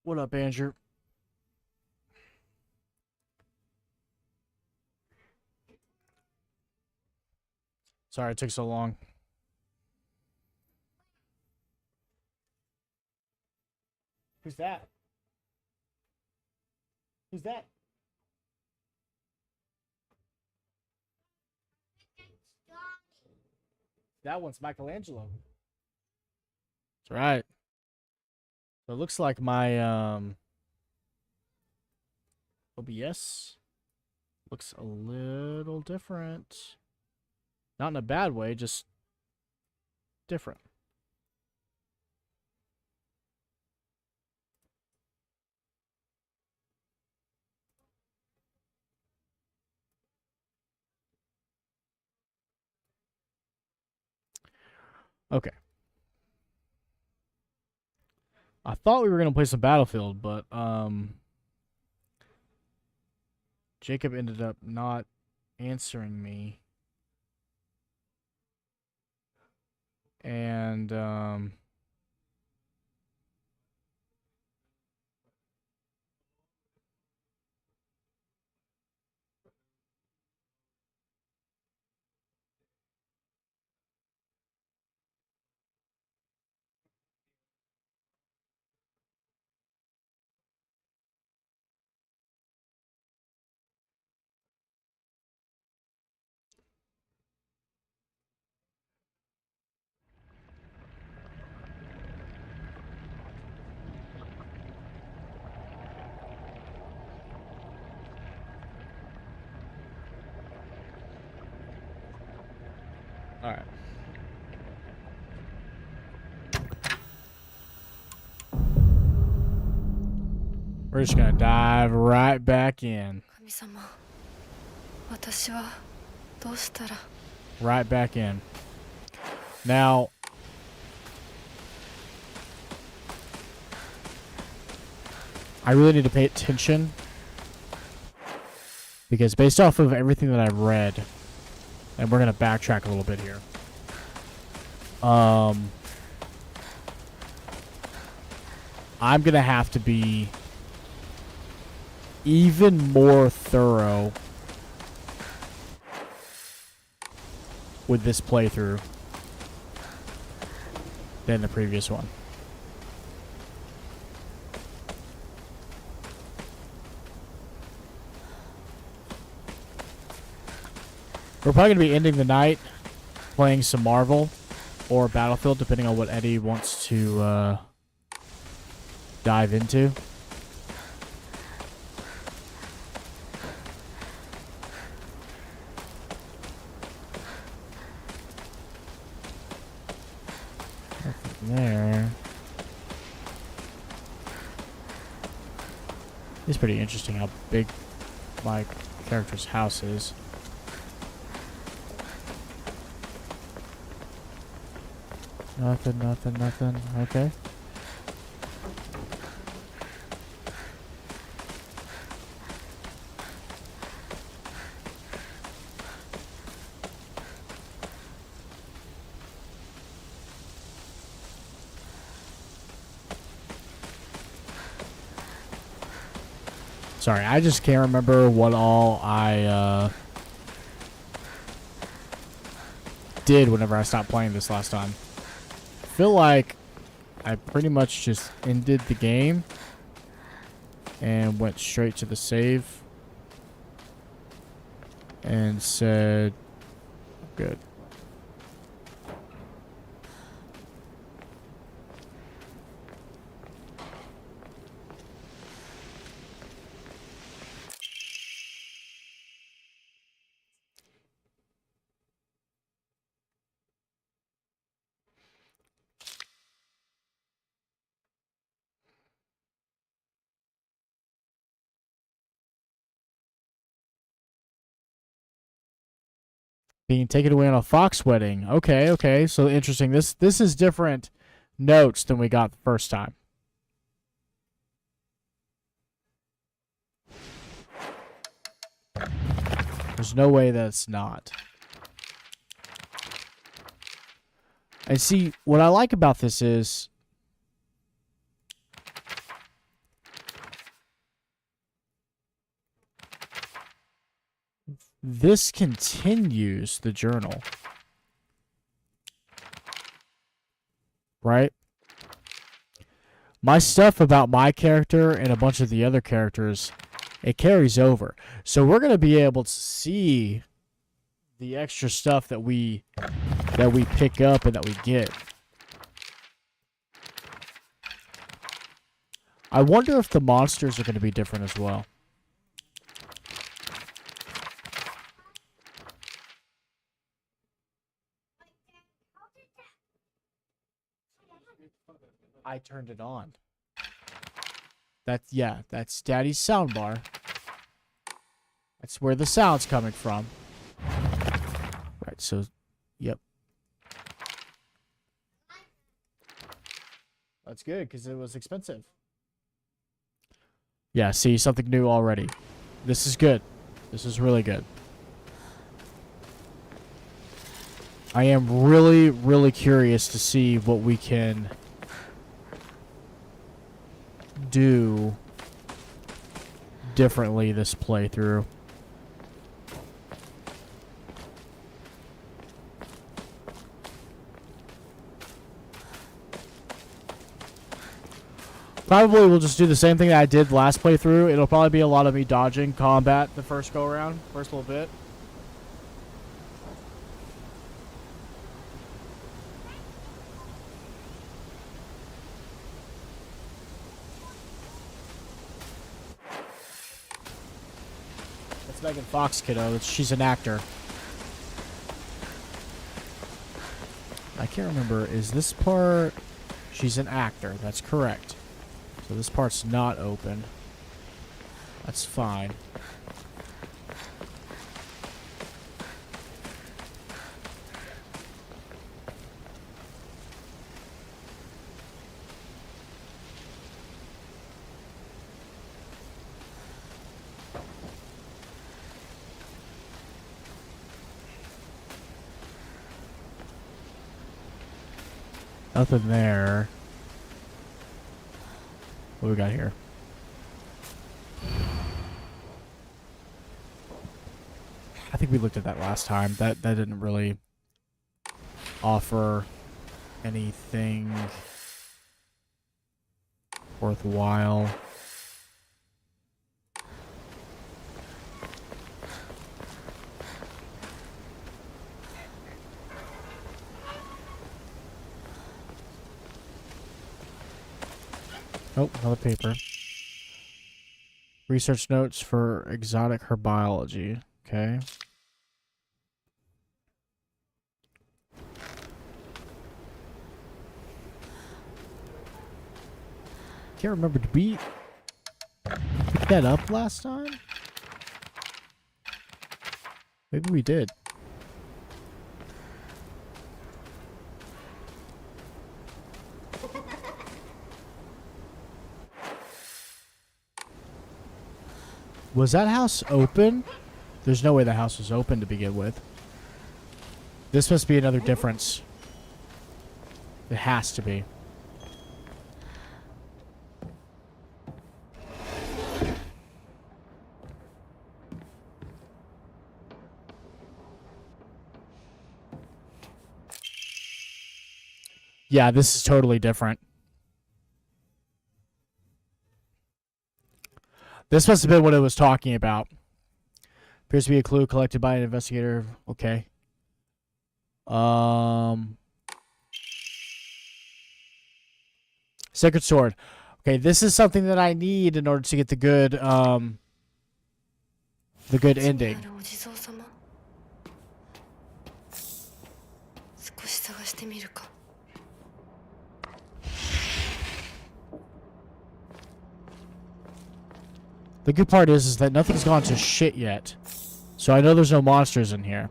What up, Andrew? Sorry it took so long. Who's that? Who's that? That one's Michelangelo. That's right. So it looks like my OBS looks a little different. Not in a bad way, just different. Okay. I thought we were going to play some Battlefield, but Jacob ended up not answering me. And all right. We're just going to dive right back in. Right back in. Now, I really need to pay attention because based off of everything that I've read, and we're going to backtrack a little bit here. I'm going to have to be even more thorough with this playthrough than the previous one. We're probably going to be ending the night playing some Marvel or Battlefield, depending on what Eddie wants to dive into. Nothing there. It's pretty interesting how big my character's house is. Nothing. Okay. Sorry, I just can't remember what all I did whenever I stopped playing this last time. I feel like I pretty much just ended the game and went straight to the save and said, good. Being taken away on a Fox wedding. Okay. So interesting. This is different notes than we got the first time. There's no way that's not. And see, what I like about this is this continues the journal. Right? My stuff about my character and a bunch of the other characters, it carries over. So we're going to be able to see the extra stuff that we pick up and that we get. I wonder if the monsters are going to be different as well. I turned it on. That's Daddy's soundbar. That's where the sound's coming from. Right, so, yep. That's good, because it was expensive. Yeah, see, something new already. This is good. This is really good. I am really, really curious to see what we can do differently this playthrough. Probably we'll just do the same thing that I did last playthrough. It'll probably be a lot of me dodging combat the first go around, first little bit. That's Megan Fox, kiddo. She's an actor. I can't remember. Is this part... She's an actor. That's correct. So this part's not open. That's fine. Nothing there. What do we got here? I think we looked at that last time. That didn't really offer anything worthwhile. Oh, another paper. Research notes for exotic herbology. Okay. Can't remember. Did we pick that up last time? Maybe we did. Was that house open? There's no way the house was open to begin with. This must be another difference. It has to be. Yeah, this is totally different. This must have been what it was talking about. Appears to be a clue collected by an investigator. Okay. Sacred Sword. Okay, this is something that I need in order to get the good ending. The good part is that nothing's gone to shit yet. So I know there's no monsters in here.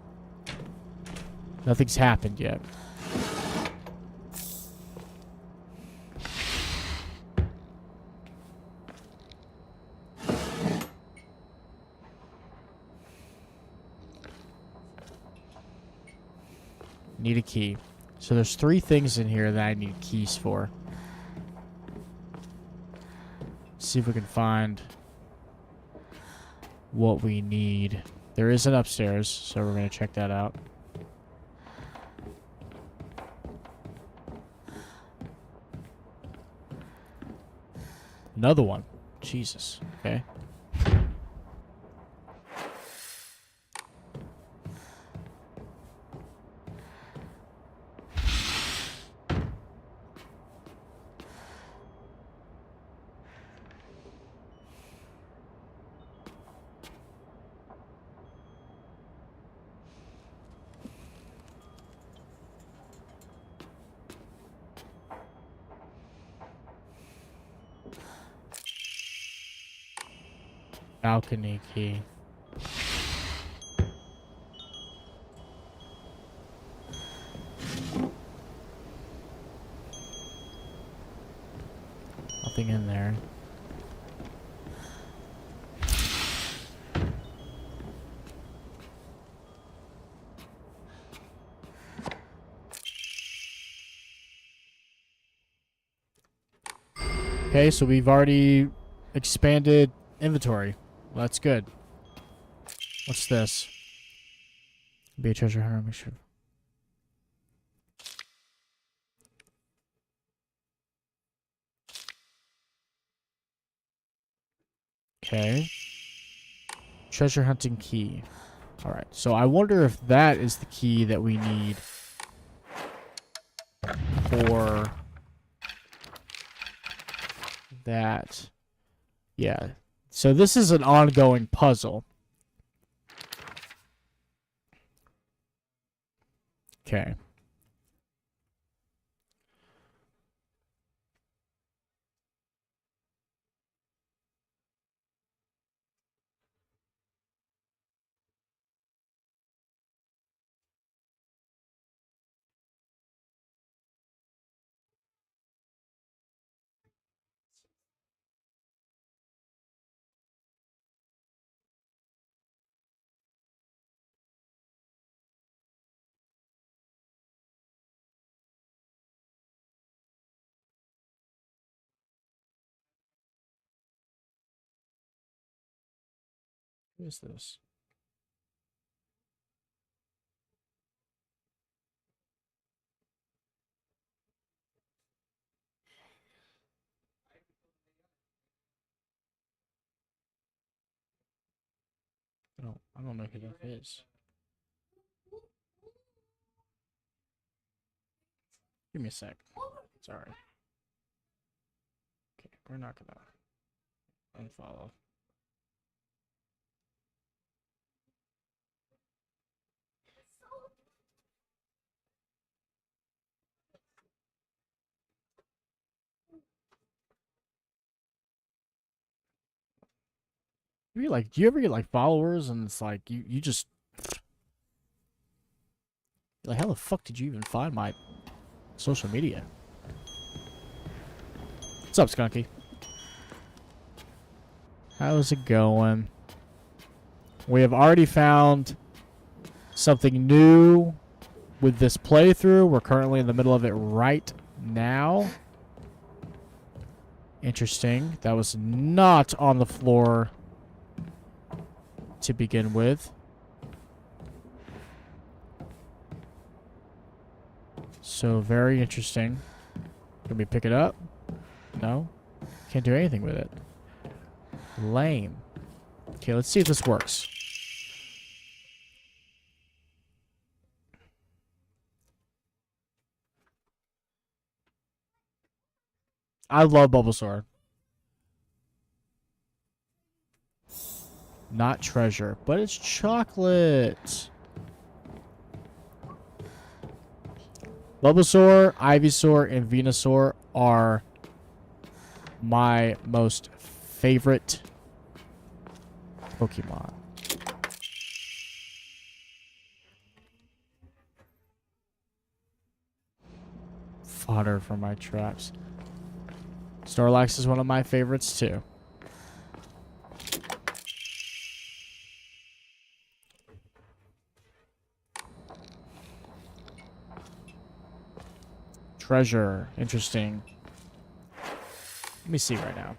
Nothing's happened yet. Need a key. So there's 3 things in here that I need keys for. See if we can find what we need. There is an upstairs, so we're going to check that out. Another one. Jesus. Okay. Balcony key. Nothing in there. Okay, so we've already expanded inventory. Well, that's good. What's this? Be a treasure hunter, make sure. Okay. Treasure hunting key. Alright, so I wonder if that is the key that we need for that. Yeah. So this is an ongoing puzzle. Okay. What is this? I don't know who that is. Give me a sec. Sorry. Okay, we're not gonna unfollow. Do you ever get like followers and it's like you just like, how the fuck did you even find my social media? What's up, Skunky? How's it going? We have already found something new with this playthrough. We're currently in the middle of it right now. Interesting. That was not on the floor to begin with. So very interesting. Can we pick it up? No. Can't do anything with it. Lame. Okay, let's see if this works. I love Bulbasaur. Not treasure, but it's chocolate. Bulbasaur, Ivysaur, and Venusaur are my most favorite Pokemon. Fodder for my traps. Snorlax is one of my favorites too. Treasure. Interesting. Let me see right now.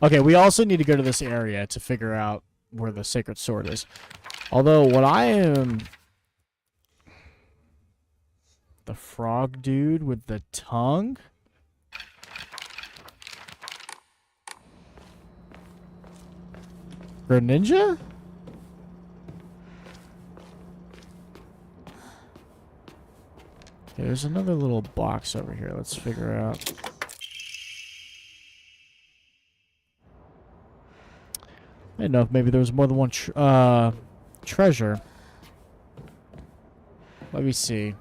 Okay, we also need to go to this area to figure out where the sacred sword is. Although, what I am... The frog dude with the tongue? Greninja? Okay, there's another little box over here. Let's figure out. I didn't know if maybe there was more than one treasure. Let me see.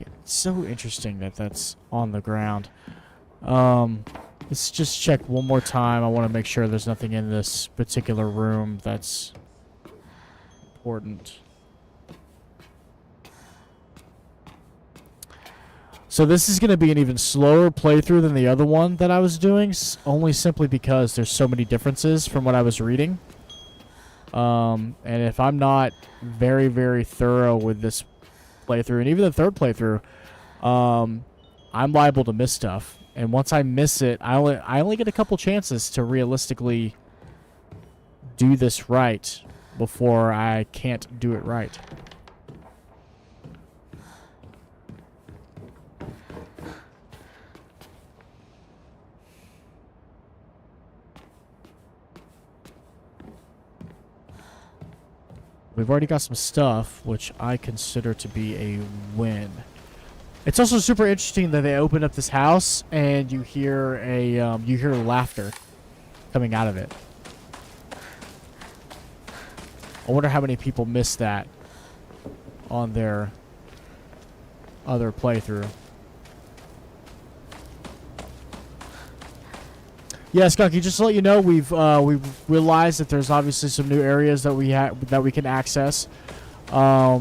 It's so interesting that that's on the ground. Let's just check one more time. I want to make sure there's nothing in this particular room that's important. So this is going to be an even slower playthrough than the other one that I was doing, only simply because there's so many differences from what I was reading. And if I'm not very, very thorough with this playthrough, and even the third playthrough, I'm liable to miss stuff. And once I miss it, I only get a couple chances to realistically do this right before I can't do it right. We've already got some stuff, which I consider to be a win. It's also super interesting that they open up this house and you hear laughter coming out of it. I wonder how many people missed that on their other playthrough. Yeah, Skunky, just to let you know, we've realized that there's obviously some new areas that we can access. A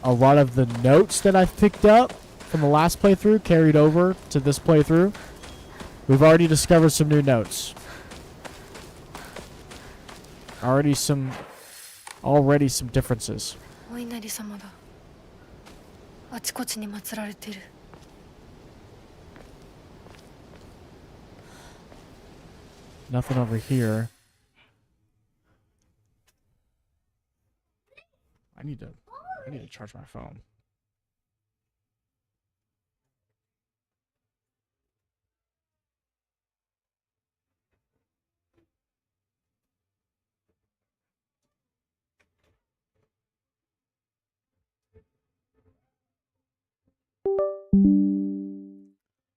lot of the notes that I've picked up from the last playthrough carried over to this playthrough. We've already discovered some new notes. Already some differences. Nothing over here. I need to charge my phone.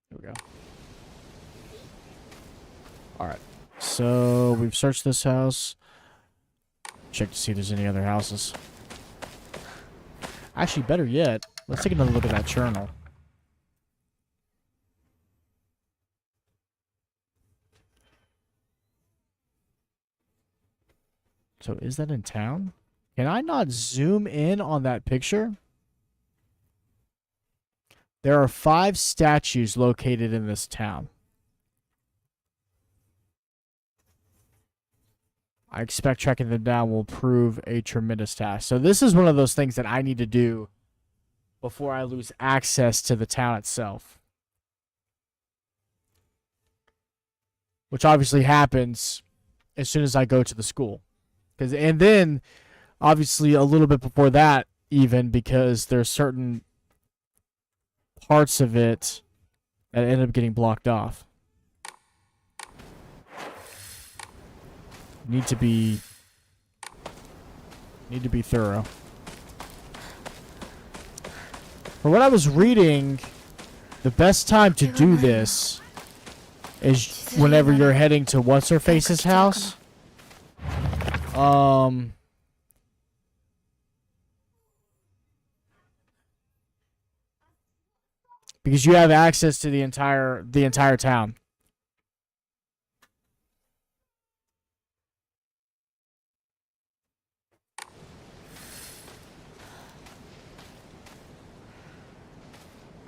Here we go. All right. So we've searched this house. Check to see if there's any other houses. Actually, better yet, let's take another look at that journal. So is that in town? Can I not zoom in on that picture? There are 5 statues located in this town. I expect tracking them down will prove a tremendous task. So this is one of those things that I need to do before I lose access to the town itself. Which obviously happens as soon as I go to the school. And then, obviously, a little bit before that, even, because there's certain parts of it that end up getting blocked off. Need to be thorough. From what I was reading, the best time to do this is whenever you're heading to What's-Her-Face's house. Because you have access to the entire town.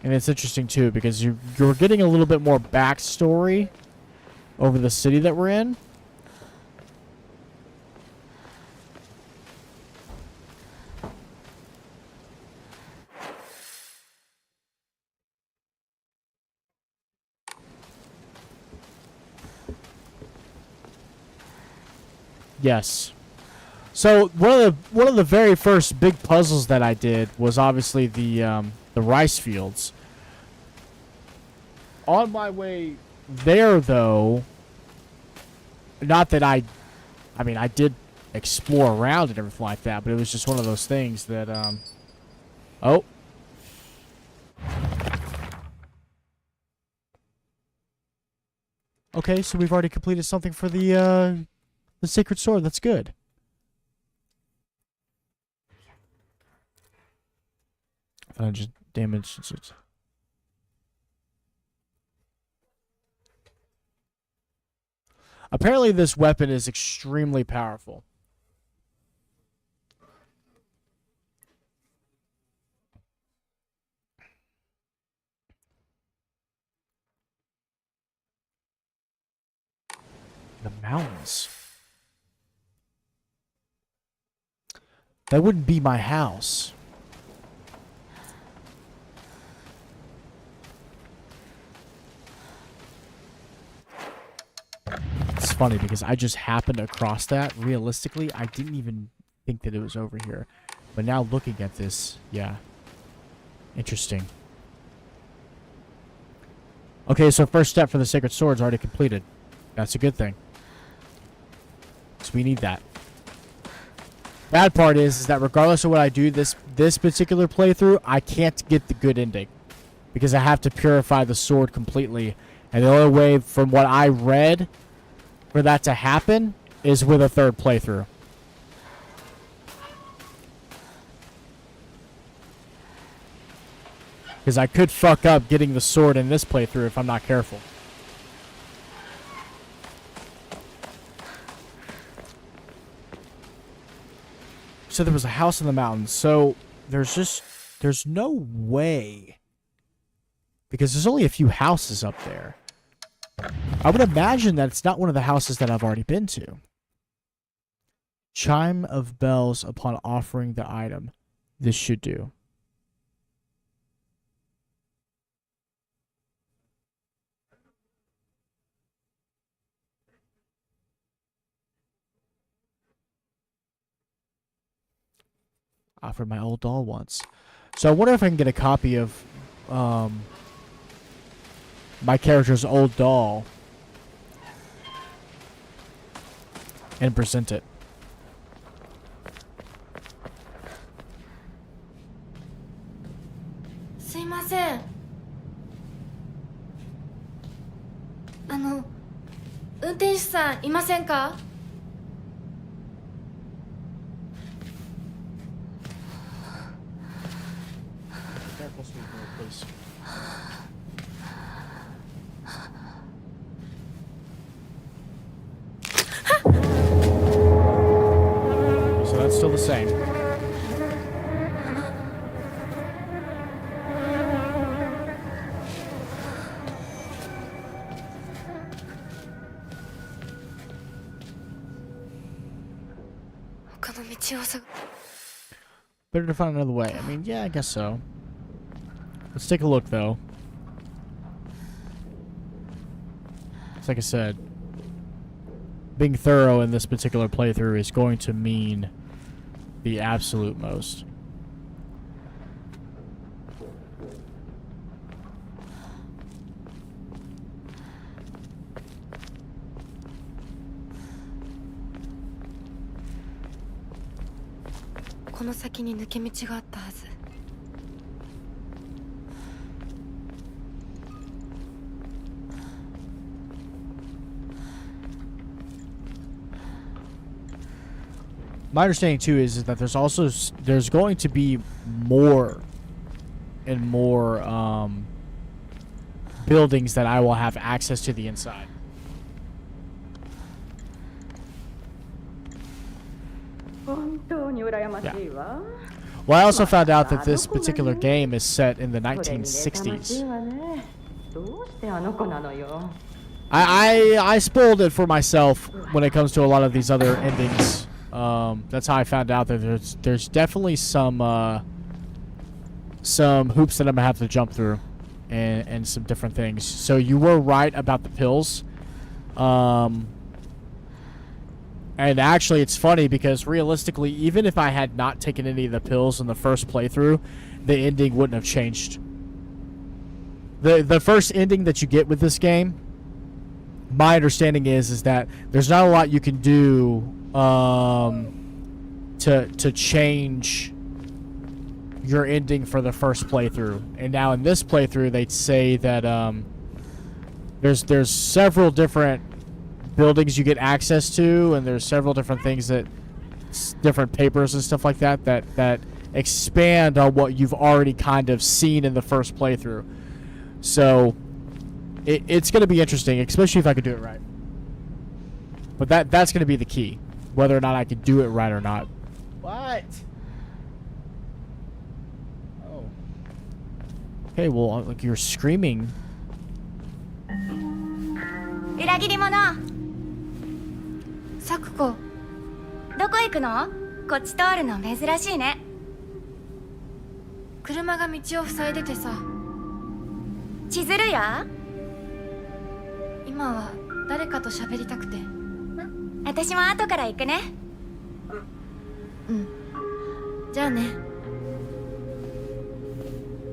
And it's interesting too because you're getting a little bit more backstory over the city that we're in. Yes. So one of the very first big puzzles that I did was obviously the rice fields. On my way there, though, not that I mean, I did explore around and everything like that, but it was just one of those things that, oh. Okay, so we've already completed something for the Sacred Sword. That's good. I just damaged it. Apparently this weapon is extremely powerful. The mountains. That wouldn't be my house. It's funny because I just happened across that. Realistically, I didn't even think that it was over here. But now looking at this, yeah. Interesting. Okay, so first step for the Sacred Sword is already completed. That's a good thing. So we need that. Bad part is that regardless of what I do this particular playthrough, I can't get the good ending. Because I have to purify the sword completely. And the only way, from what I read, for that to happen is with a third playthrough. Because I could fuck up getting the sword in this playthrough if I'm not careful. So there was a house in the mountains. So there's no way. Because there's only a few houses up there. I would imagine that it's not one of the houses that I've already been to. Chime of bells upon offering the item. This should do. Offered my old doll once. So I wonder if I can get a copy of my character's old doll and present it. Please. So that's still the same. Better to find another way. I mean, yeah, I guess so. Let's take a look, though. It's like I said, being thorough in this particular playthrough is going to mean the absolute most. My understanding too is that there's going to be more and more buildings that I will have access to the inside. Yeah. Well, I also found out that this particular game is set in the 1960s. I spoiled it for myself when it comes to a lot of these other endings. That's how I found out that there's definitely some hoops that I'm gonna have to jump through, and some different things. So you were right about the pills. And actually, it's funny because realistically, even if I had not taken any of the pills in the first playthrough, the ending wouldn't have changed. The first ending that you get with this game, my understanding is that there's not a lot you can do to change your ending for the first playthrough. And now in this playthrough, they'd say that there's several different buildings you get access to, and there's several different things that different papers and stuff like that expand on what you've already kind of seen in the first playthrough. So it's going to be interesting, especially if I could do it right. But that's going to be the key, whether or not I can do it right or not. What? Oh. Okay, well, like you're screaming. 裏切り者サクコどこ行くの？こっち通るの珍しいね。車が道を塞いでてさ。千鶴や？今は誰かと喋りたくて。私も後から行くね。うん。じゃあね。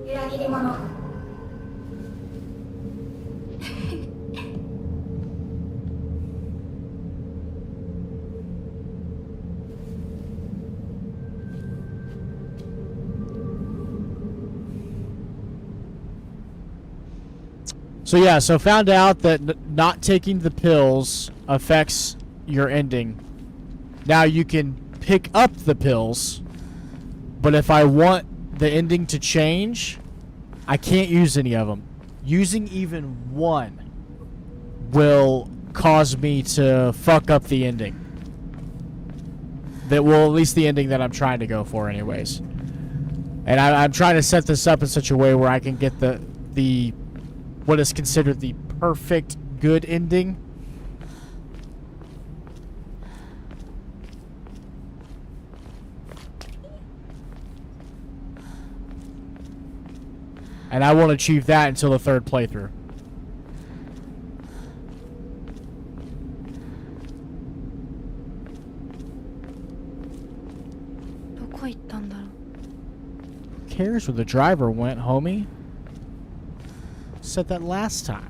裏切り者。So yeah, so found out that not taking the pills affects your ending. Now you can pick up the pills, but if I want the ending to change, I can't use any of them. Using even one will cause me to fuck up the ending. That will, at least the ending that I'm trying to go for anyways. And I'm trying to set this up in such a way where I can get the what is considered the perfect good ending. And I won't achieve that until the third playthrough. Who cares where the driver went, homie? Said that last time.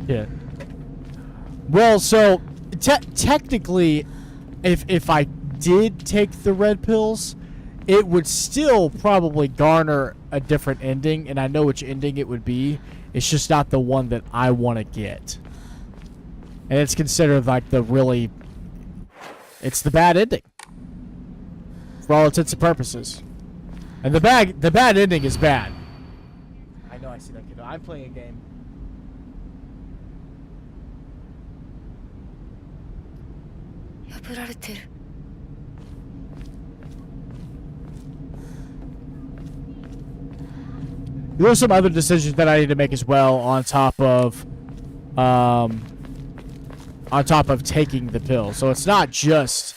Yeah. Well, so technically, if I did take the red pills, it would still probably garner a different ending, and I know which ending it would be. It's just not the one that I want to get. And it's considered like the really... It's the bad ending. For all intents and purposes. And the bad ending is bad. I know, I see that kid. I'm playing a game. There are some other decisions that I need to make as well on top of taking the pills. So it's not just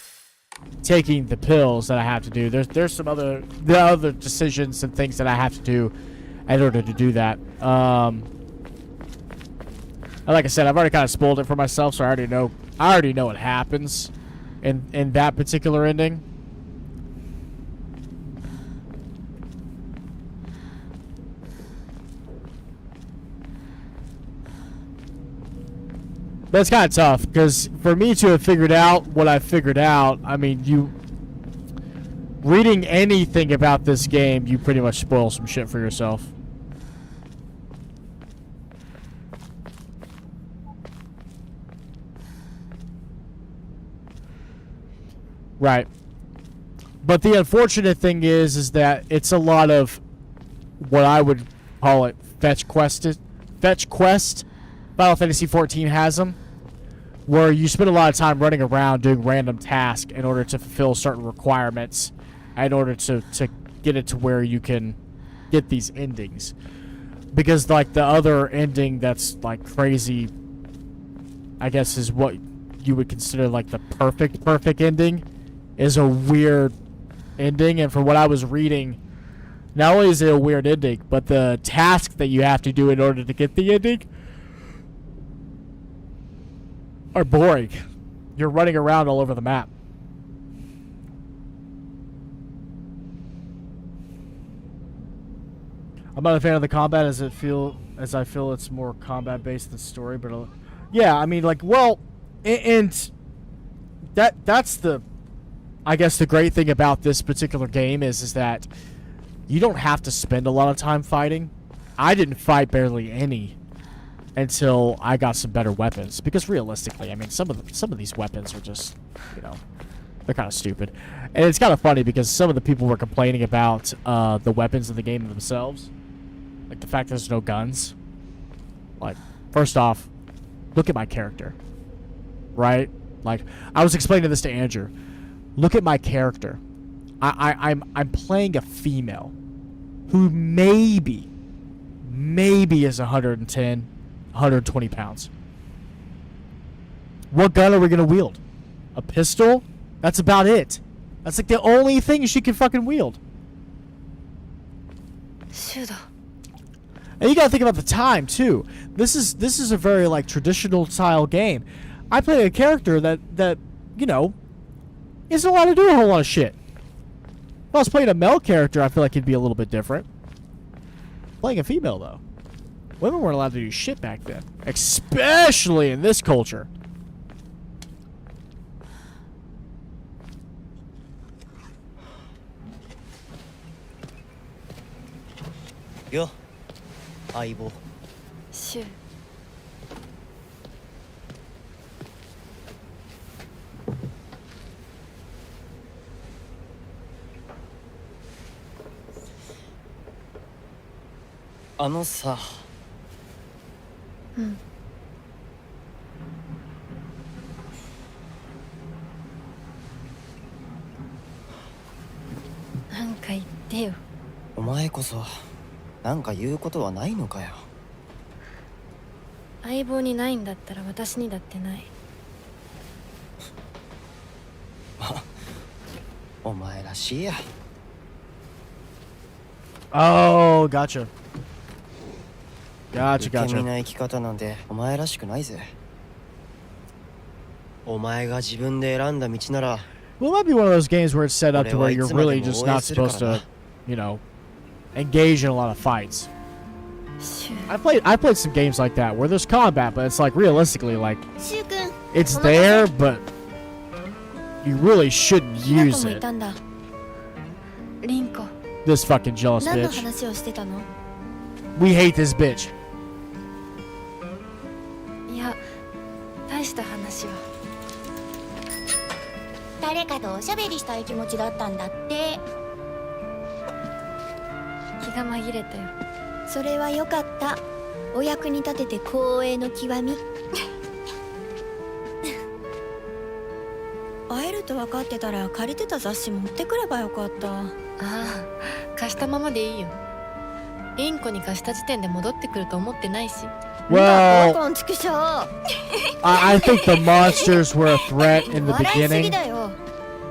taking the pills that I have to do. There's some other decisions and things that I have to do in order to do that. Like I said, I've already kind of spoiled it for myself, so I already know what happens in that particular ending. But it's kind of tough, because for me to have figured out what I figured out, I mean, reading anything about this game, you pretty much spoil some shit for yourself. Right. But the unfortunate thing is that it's a lot of what I would call it fetch quest. Final Fantasy XIV has them, where you spend a lot of time running around doing random tasks in order to fulfill certain requirements, in order to get it to where you can get these endings. Because like the other ending that's like crazy, I guess, is what you would consider like the perfect ending, is a weird ending. And from what I was reading, Not only is it a weird ending, but the task that you have to do in order to get the ending are boring. You're running around all over the map. I'm not a fan of the combat as I feel it's more combat based than story, but yeah, I mean, like, well, and that's the, I guess the great thing about this particular game is that you don't have to spend a lot of time fighting. I didn't fight barely any until I got some better weapons, because realistically, I mean, some of these weapons are just, you know, they're kind of stupid. And it's kind of funny because some of the people were complaining about the weapons in the game themselves. Like the fact there's no guns. Like, first off, look at my character. Right? Like, I was explaining this to Andrew. Look at my character. I'm playing a female who maybe is 110, 120 pounds. What gun are we gonna wield? A pistol? That's about it. That's like the only thing she can fucking wield. And you gotta think about the time too. This is a very like traditional style game. I play a character that you know isn't allowed to do a whole lot of shit. If I was playing a male character, I feel like it'd be a little bit different. Playing a female though, women weren't allowed to do shit back then, especially in this culture. Yo, 相棒。シュウ。あのさ。うん。なんか言ってよ。お前こそなんか言うことはないのかよ。相棒にないんだったら私にだってない。お前らしいや。Oh, gotcha. 受け身な生き方なんてお前らしくないぜ。お前が自分で選んだ道なら。Well, it might be one of those games where it's set up to where you're really just not supposed to, you know, engage in a lot of fights. I played some games like that where there's combat, but it's like realistically like it's there, but you really shouldn't use it. This fucking jealous bitch. We hate this bitch. いや、大した話は。誰かとおしゃべりしたい気持ちだったんだって。気が紛れたよ。それはよかった。お役に立てて光栄の極み。会えると分かってたら借りてた雑誌持ってくればよかった。ああ、貸したままでいいよ。インコに貸した時点で戻ってくると思ってないし。Well, コンチクショー。I think the monsters were a threat in the 笑いすぎ beginning だよ。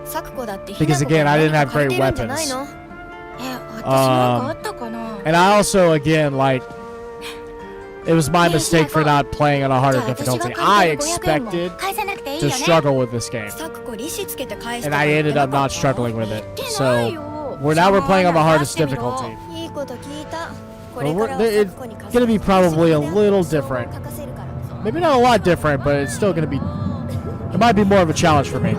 サクコだって because again, I didn't have great weapons. 私なんかあったかな。And I also, again, like, it was my mistake for not playing on a harder difficulty. I expected to struggle with this game, サクコ利子つけて返し and た I から言って ended な up かっ not た。 struggling with it. 言ってない So よ。 we're playing on the hardest difficulty. いいこと聞いた。こ But れからは it's サクコに貸す gonna be probably a little different. 書かせるから。 Maybe not a lot different, but it's still gonna be. It might be more of a challenge for me.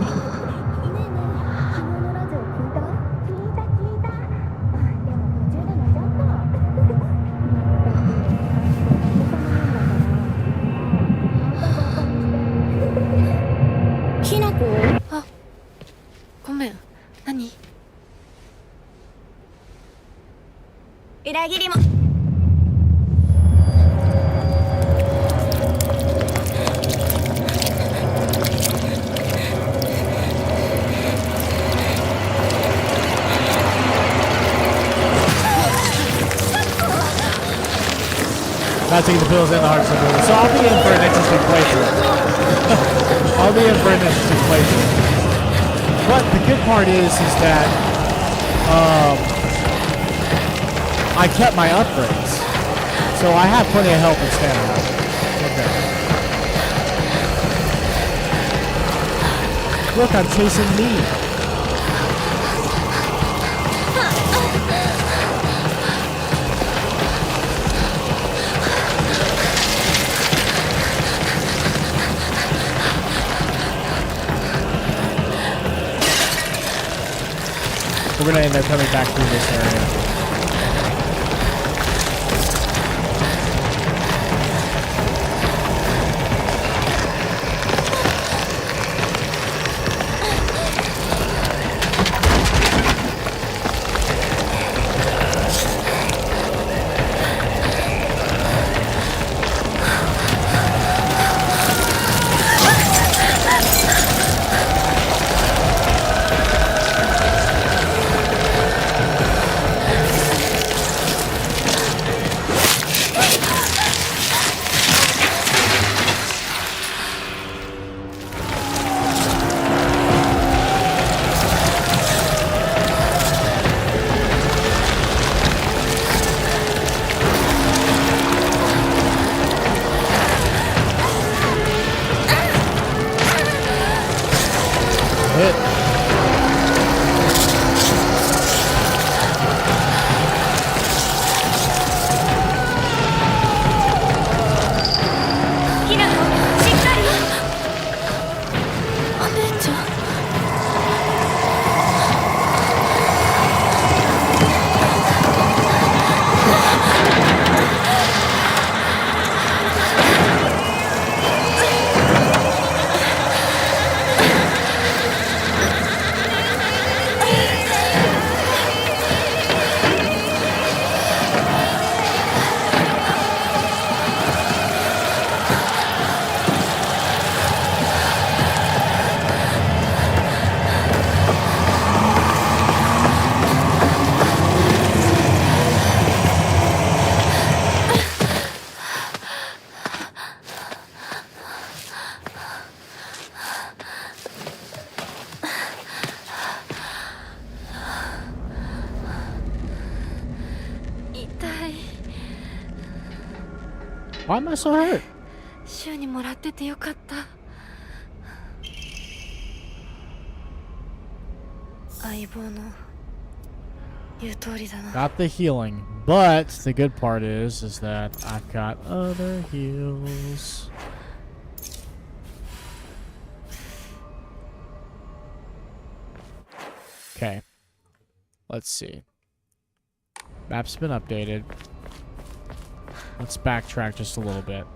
きなこ。あ、ごめん。何？裏切りも。Not taking the pills and the heart symbol. So I'll be in for an interesting playthrough. I'll be in for an interesting playthrough. But the good part is that I kept my upgrades. So I have plenty of health and stamina. Okay. Look, I'm chasing me. We're gonna end up coming back through this area. Why am I so hurt? 週にもらっててよかった。相棒の言う通りだな。 Got the healing, but the good part is that I've got other heals. Okay. Let's see. Map's been updated. Let's backtrack just a little bit.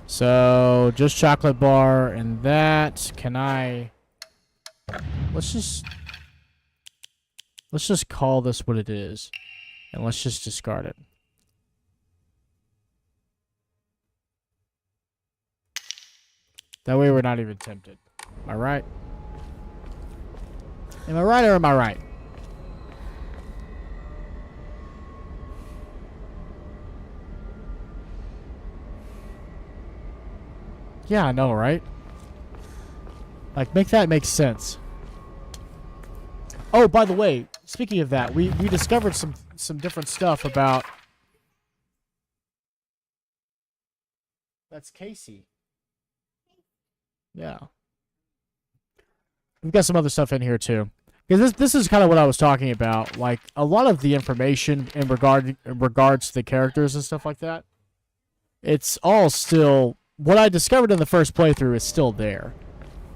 So, just chocolate bar and that. Can I... Let's just call this what it is. And let's just discard it. That way we're not even tempted. Am I right? Am I right or am I right? Yeah, I know, right? Like, make that make sense. Oh, by the way, speaking of that, we discovered some different stuff about... That's Casey. Yeah. We've got some other stuff in here, too. Because this is kind of what I was talking about. Like, a lot of the information in regards to the characters and stuff like that, it's all still... What I discovered in the first playthrough is still there.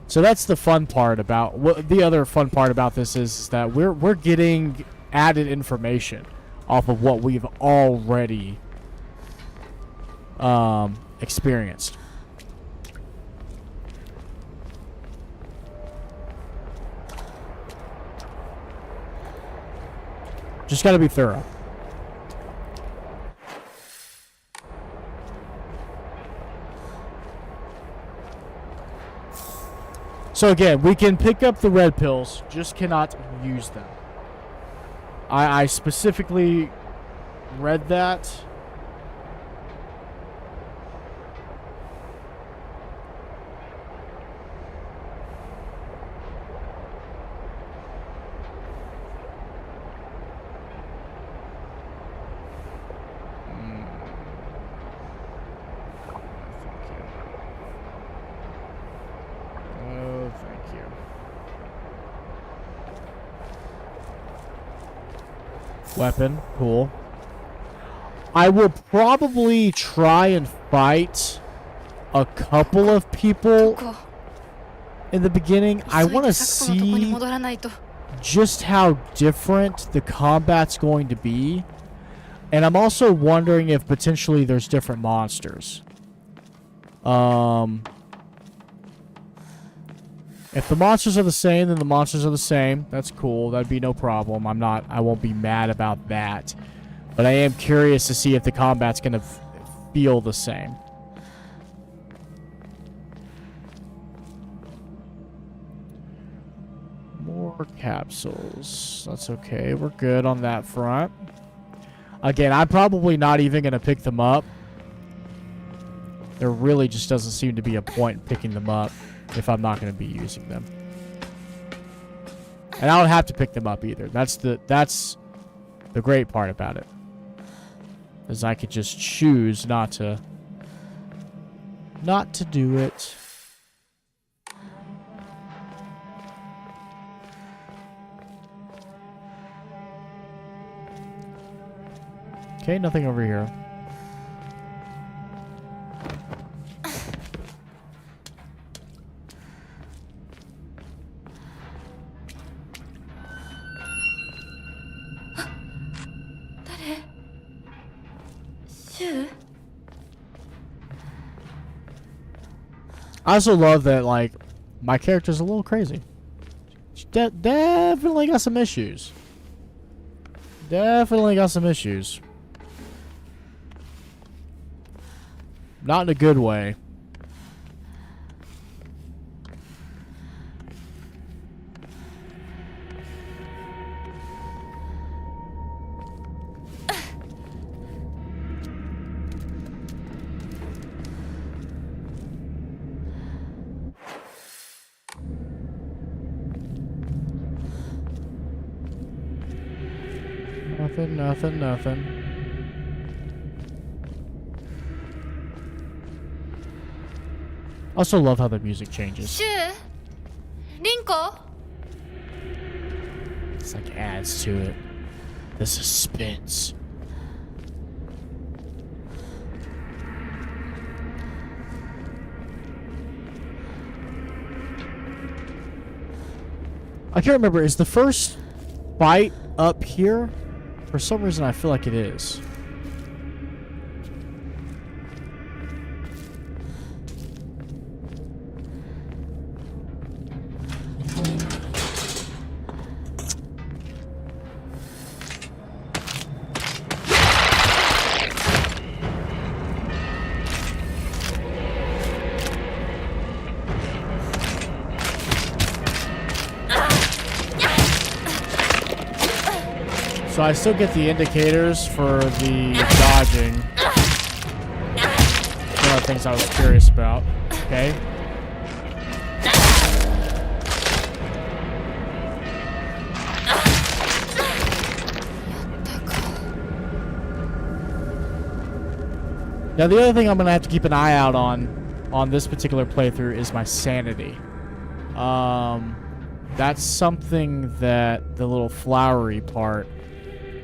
So that's the fun part about... the other fun part about this is that we're getting added information off of what we've already experienced. Just gotta be thorough. So again, we can pick up the red pills, just cannot use them. I specifically read that. weapon. Cool. I will probably try and fight a couple of people こ in the beginning. I 急い want で to 咲子のとこに see 戻らないと just how different the combat's going to be. And I'm also wondering if potentially there's different monsters. If the monsters are the same, then the monsters are the same. That's cool. That'd be no problem. I won't be mad about that. But I am curious to see if the combat's going to feel the same. More capsules. That's okay. We're good on that front. Again, I'm probably not even going to pick them up. There really just doesn't seem to be a point in picking them up if I'm not going to be using them. And I don't have to pick them up either. That's the great part about it. Is I could just choose not to do it. Okay, nothing over here. I also love that, like, my character's a little crazy. She definitely got some issues. Definitely got some issues. Not in a good way. Nothing. Also love how the music changes. シュウリンコ It's like adds to it. The suspense. I can't remember. Is the first fight up here? For some reason, I feel like it is. So I still get the indicators for the dodging. One of the things I was curious about. Okay. Now the other thing I'm gonna have to keep an eye out on this particular playthrough is my sanity. That's something that the little flowery part,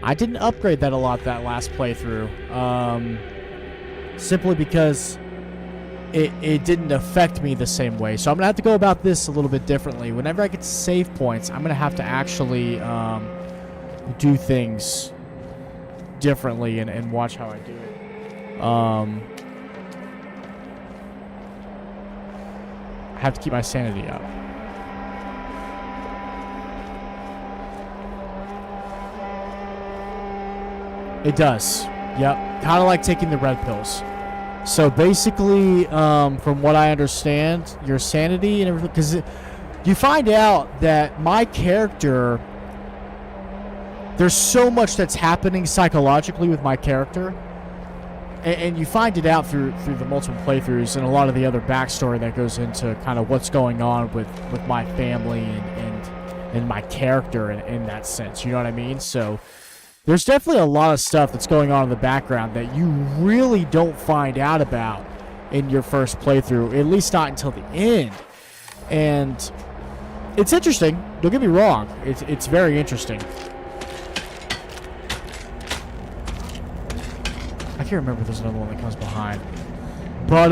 I didn't upgrade that a lot that last playthrough, simply because it didn't affect me the same way. So I'm gonna have to go about this a little bit differently. Whenever I get to save points, I'm gonna have to actually do things differently and watch how I do it. I have to keep my sanity up. It does. Yep. Kind of like taking the red pills. So basically, from what I understand, your sanity and everything, because you find out that my character, there's so much that's happening psychologically with my character, and you find it out through the multiple playthroughs and a lot of the other backstory that goes into kind of what's going on with my family and my character in that sense. You know what I mean? So there's definitely a lot of stuff that's going on in the background that you really don't find out about in your first playthrough, at least not until the end. And it's interesting. Don't get me wrong. It's very interesting. I can't remember if there's another one that comes behind. But,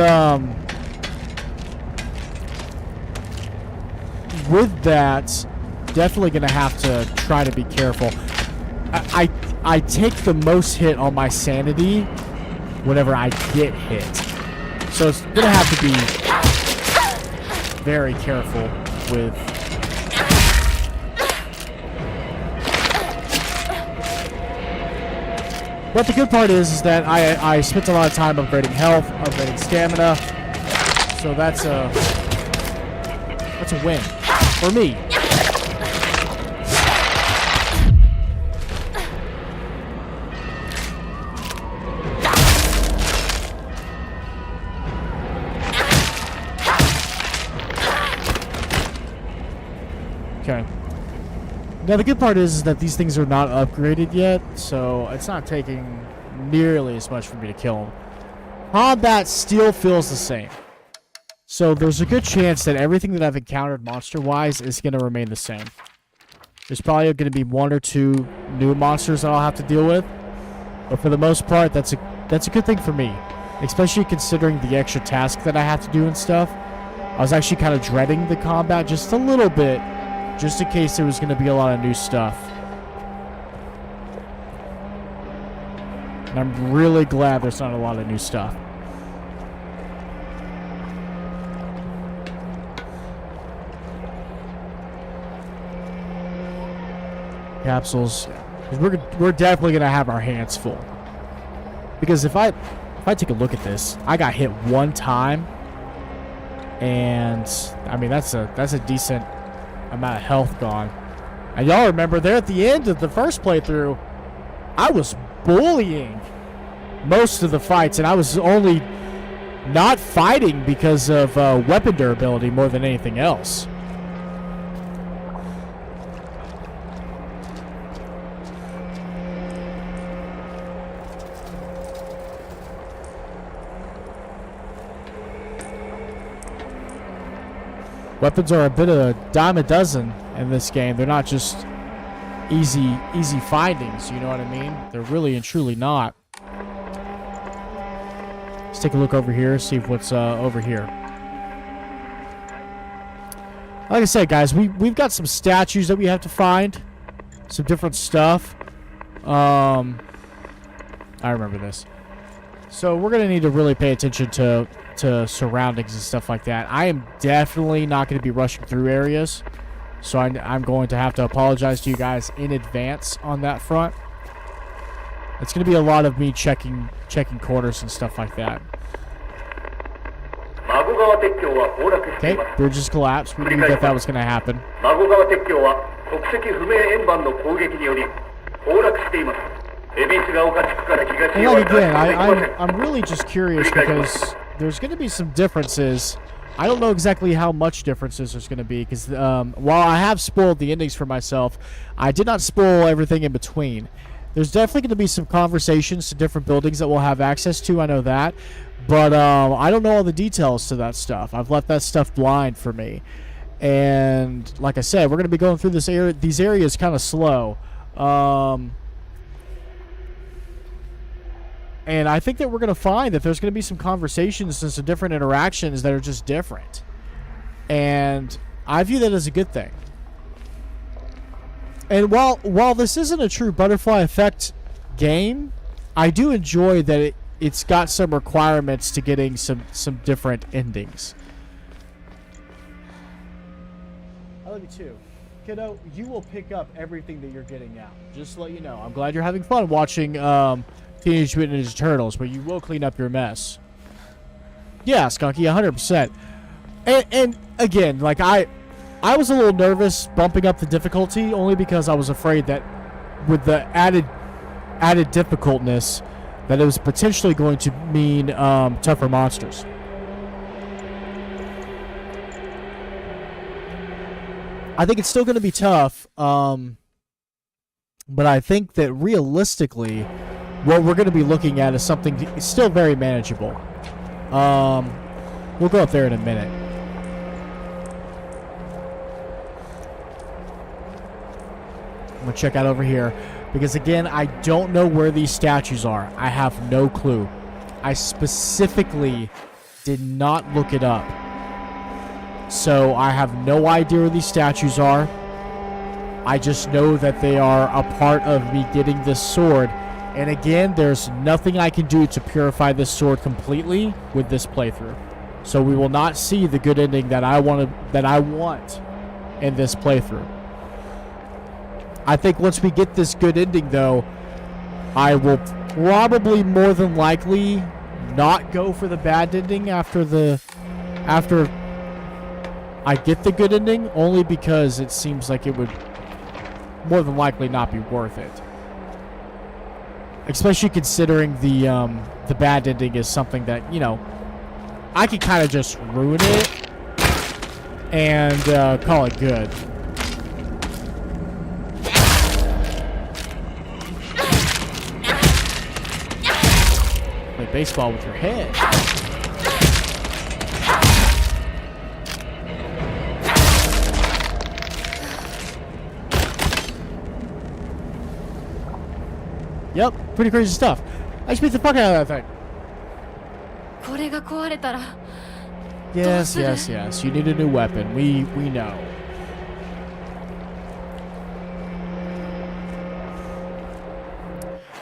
with that, definitely going to have to try to be careful. I take the most hit on my sanity whenever I get hit. So it's going to have to be very careful with... But the good part is that I spent a lot of time upgrading health, upgrading stamina. So that's a win for me. Okay. Now the good part is that these things are not upgraded yet, so it's not taking nearly as much for me to kill them. Combat still feels the same. So there's a good chance that everything that I've encountered monster-wise is going to remain the same. There's probably going to be 1 or 2 new monsters that I'll have to deal with. But for the most part, that's a good thing for me. Especially considering the extra task that I have to do and stuff. I was actually kind of dreading the combat just a little bit, just in case there was going to be a lot of new stuff. And I'm really glad there's not a lot of new stuff. Capsules. We're definitely going to have our hands full. Because if I take a look at this, I got hit 1 time. And, I mean, that's a decent amount of health gone. And y'all remember there at the end of the first playthrough, I was bullying most of the fights, and I was only not fighting because of weapon durability more than anything else. Weapons are a bit of a dime a dozen in this game. They're not just easy findings, you know what I mean? They're really and truly not. Let's take a look over here, see what's over here. Like I said, guys, we've got some statues that we have to find. Some different stuff. I remember this. So we're going to need to really pay attention to surroundings and stuff like that. I am definitely not going to be rushing through areas. So I'm going to have to apologize to you guys in advance on that front. It's going to be a lot of me checking corners and stuff like that. Okay, bridge just collapsed. We knew that was going to happen. And like again, I'm really just curious because there's going to be some differences. I don't know exactly how much differences there's going to be because while I have spoiled the endings for myself, I did not spoil everything in between. There's definitely going to be some conversations to different buildings that we'll have access to, I know that. But I don't know all the details to that stuff. I've left that stuff blind for me. And like I said, we're going to be going through these areas kind of slow. And I think that we're going to find that there's going to be some conversations and some different interactions that are just different. And I view that as a good thing. And while this isn't a true butterfly effect game, I do enjoy that it's got some requirements to getting some different endings. I love you too. Kiddo, you will pick up everything that you're getting out. Just to let you know. I'm glad you're having fun watching Teenage Mutant Ninja Turtles, but you will clean up your mess. Yeah, Skunky, 100%. And again, like I was a little nervous bumping up the difficulty only because I was afraid that with the added difficultness that it was potentially going to mean tougher monsters. I think it's still going to be tough, but I think that realistically, what we're going to be looking at is something still very manageable. We'll go up there in a minute. I'm going to check out over here. Because again, I don't know where these statues are. I have no clue. I specifically did not look it up. So I have no idea where these statues are. I just know that they are a part of me getting this sword. And again, there's nothing I can do to purify this sword completely with this playthrough. So we will not see the good ending that I want in this playthrough. I think once we get this good ending, though, I will probably more than likely not go for the bad ending after I get the good ending, only because it seems like it would more than likely not be worth it. Especially considering the bad ending is something that, you know, I could kind of just ruin it and call it good. Play baseball with your head. Yep, pretty crazy stuff. I just beat the fuck out of that thing. これが壊れたら Yes, yes, yes. You need a new weapon. We know.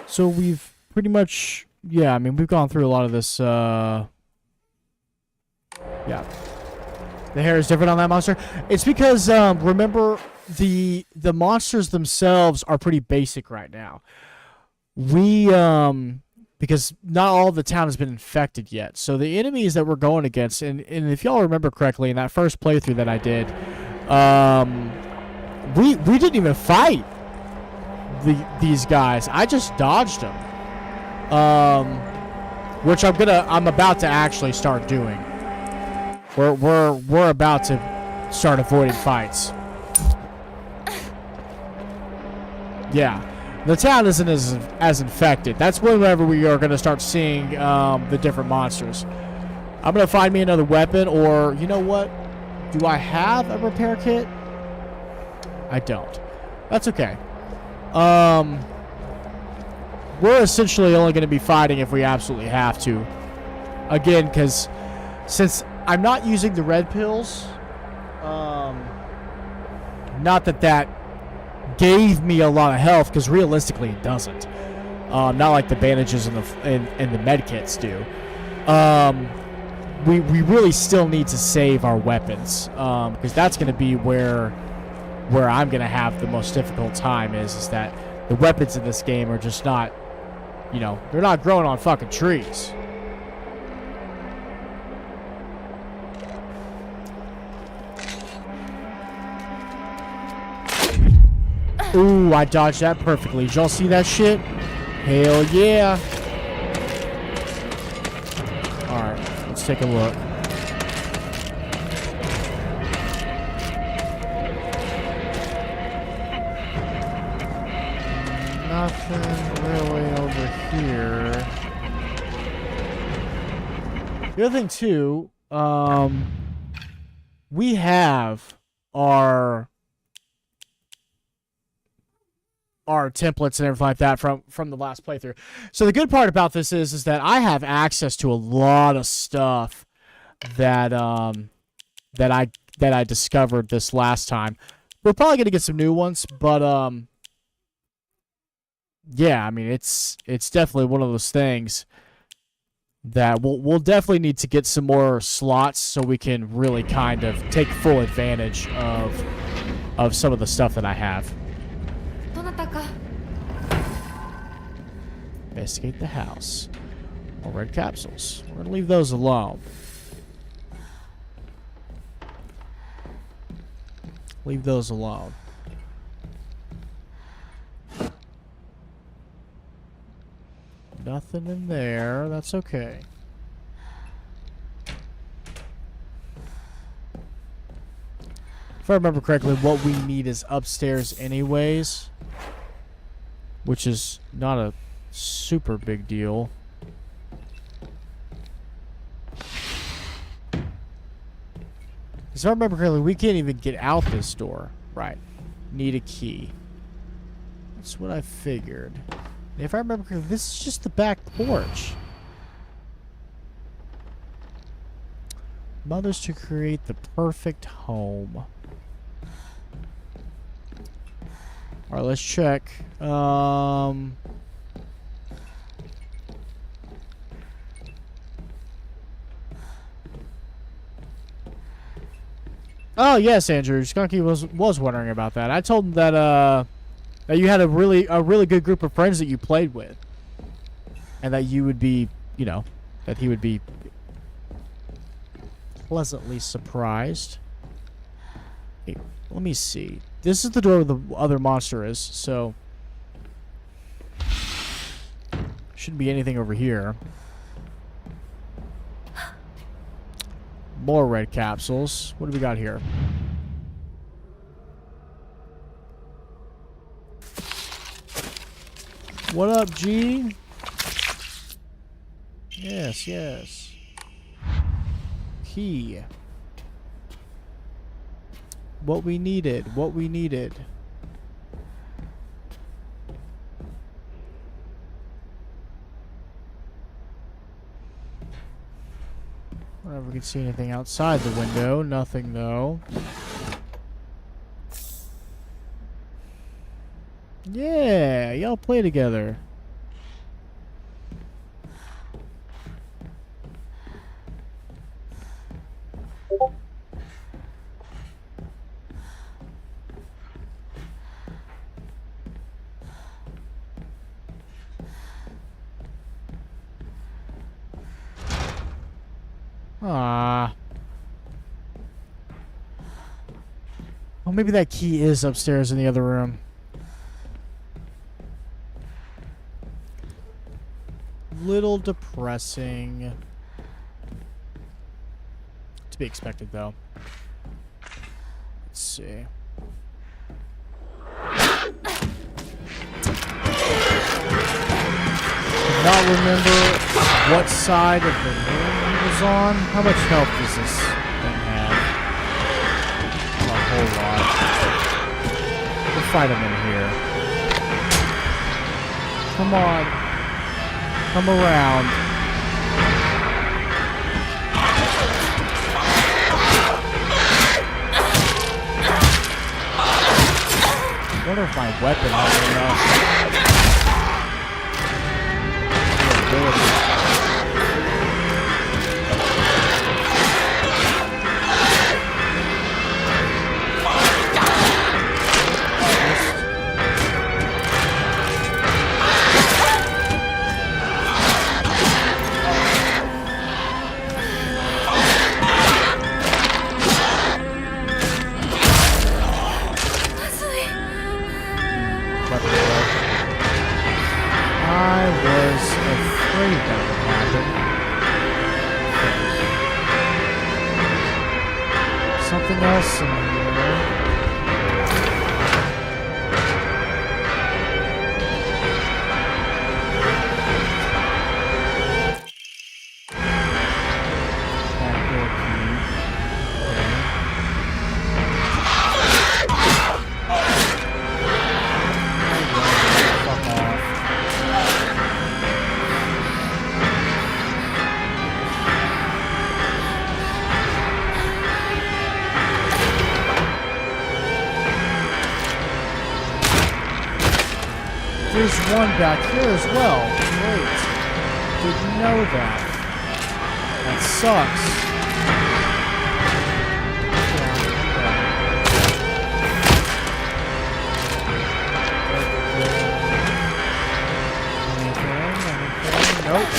So we've pretty much, yeah, I mean, we've gone through a lot of this, yeah. The hair is different on that monster. It's because, remember, the monsters themselves are pretty basic right now. We, because not all of the town has been infected yet. So the enemies that we're going against, and if y'all remember correctly, in that first playthrough that I did, we didn't even fight these guys. I just dodged them. Which I'm about to actually start doing. We're about to start avoiding fights. Yeah. The town isn't as infected. That's whenever we are going to start seeing the different monsters. I'm going to find me another weapon, or you know what? Do I have a repair kit? I don't. That's okay. We're essentially only going to be fighting if we absolutely have to. Again, because since I'm not using the red pills, not that gave me a lot of health, because realistically it doesn't. Not like the bandages and the med kits do. We really still need to save our weapons, because that's going to be where I'm going to have the most difficult time is that the weapons in this game are just not, you know, they're not growing on fucking trees. Ooh, I dodged that perfectly. Did y'all see that shit? Hell yeah. Alright, let's take a look. Nothing really over here. The other thing too, we have our templates and everything like that from the last playthrough. So the good part about this is that I have access to a lot of stuff that I discovered this last time. We're probably gonna get some new ones, but yeah, I mean it's definitely one of those things that we'll definitely need to get some more slots so we can really kind of take full advantage of some of the stuff that I have. Investigate the house. More red capsules. We're gonna leave those alone. Leave those alone. Nothing in there. That's okay. If I remember correctly, what we need is upstairs anyways, which is not a super big deal. If I remember correctly, we can't even get out this door. Right. Need a key. That's what I figured. If I remember correctly, this is just the back porch. Mothers to create the perfect home. Alright, let's check. Oh yes, Andrew. Skunky was wondering about that. I told him that that you had a really good group of friends that you played with, and that you would be, you know, that he would be pleasantly surprised. Hey, let me see. This is the door where the other monster is, so shouldn't be anything over here. More red capsules. What do we got here? What up, G? Yes, yes. Key. What we needed. What we needed. I don't know if we can see anything outside the window. Nothing, though. Yeah, y'all play together. Ah. Well, maybe that key is upstairs in the other room. Little depressing. To be expected, though. Let's see. Not remember what side of the room he was on. How much health does this thing have? A whole lot. We'll fight him in here. Come on. Come around. I wonder if my weapon has enough. Something else in here. Backdoor key. Fuck off. There's one back here as well. Great. Didn't know that. That sucks. Anything? Nope.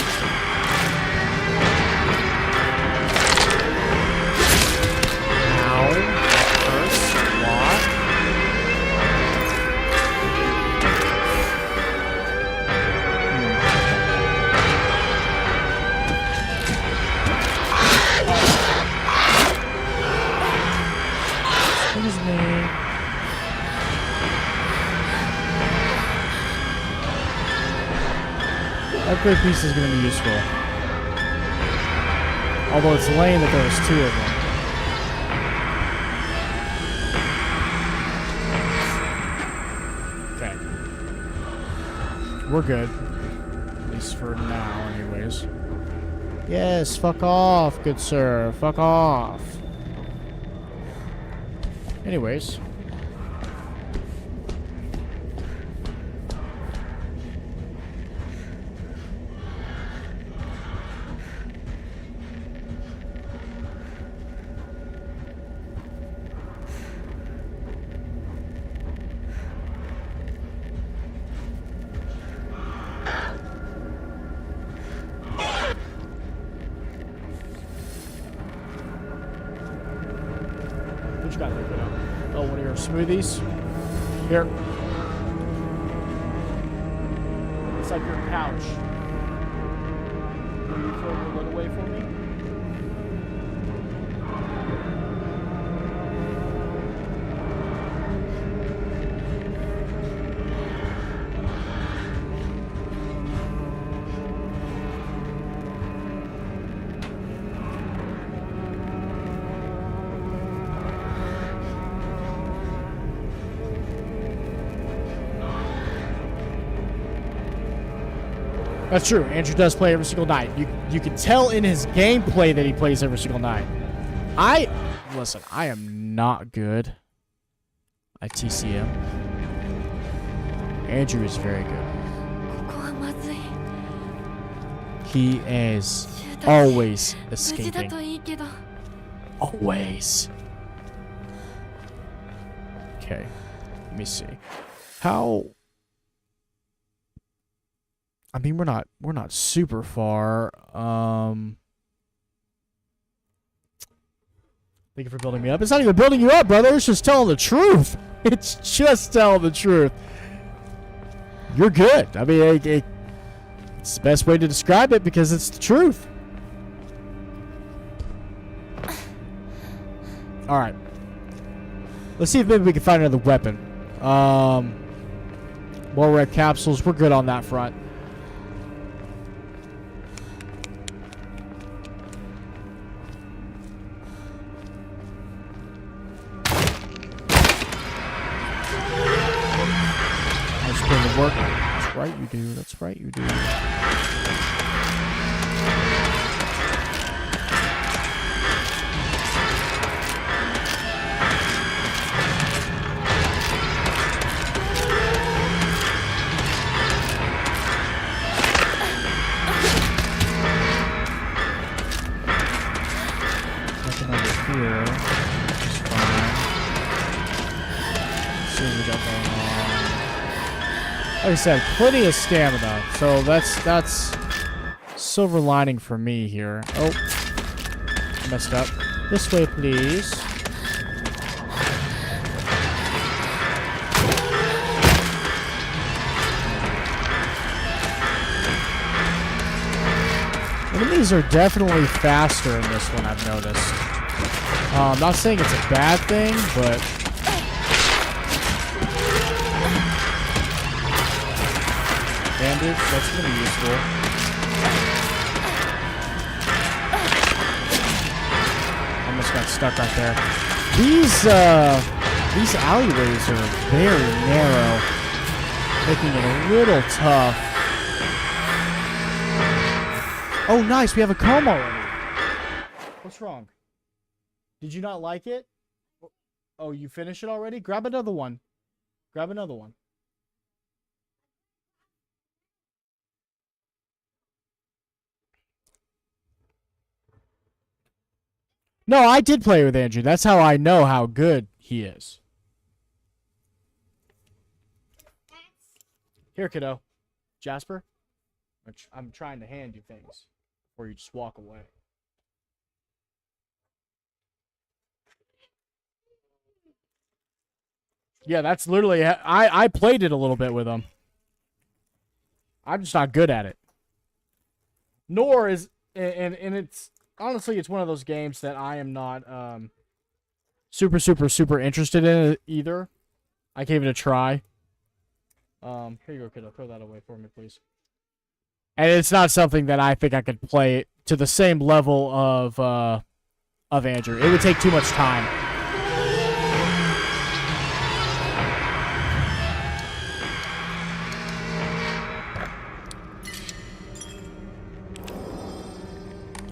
Ow. First block. Excuse me. Upgrade piece is going to be useful. Although it's lame that there was two of them. Okay. We're good. At least for now, anyways. Yes, fuck off, good sir. Fuck off. Anyways. What you got there, kiddo? Oh, one of your smoothies? Here. It's like your couch. Will you throw your lid away for me? That's true. Andrew does play every single night. You can tell in his gameplay that he plays every single night. Listen, I am not good at TCM. Andrew is very good. ここはまずい。 He is always 無事だ escaping. といいけど。 Always. Okay. Let me see. How... I mean, we're not super far. Thank you for building me up. It's not even building you up, brother. It's just telling the truth. It's just telling the truth. You're good. I mean, it's the best way to describe it because it's the truth. All right. Let's see if maybe we can find another weapon. More red capsules. We're good on that front. Work. That's right, you do. That's right, you do. Nothing over here. It's fine. Let's see what we got going on. Like I said, plenty of stamina, so that's silver lining for me here. Oh, messed up. This way, please. Enemies are definitely faster in this one, I've noticed. I'm not saying it's a bad thing, but... bandage, that's gonna be useful. Almost got stuck right there. These alleyways are very narrow, making it a little tough. Oh, nice, we have a comb already. What's wrong? Did you not like it? Oh, you finished it already? Grab another one. Grab another one. No, I did play with Andrew. That's how I know how good he is. Here, kiddo. Jasper? I'm trying to hand you things before you just walk away. Yeah, that's literally... I played it a little bit with him. I'm just not good at it. Nor is... And it's... Honestly, it's one of those games that I am not super interested in either. I gave it a try. Here you go, kiddo. Throw that away for me, please. And it's not something that I think I could play to the same level of Andrew. It would take too much time.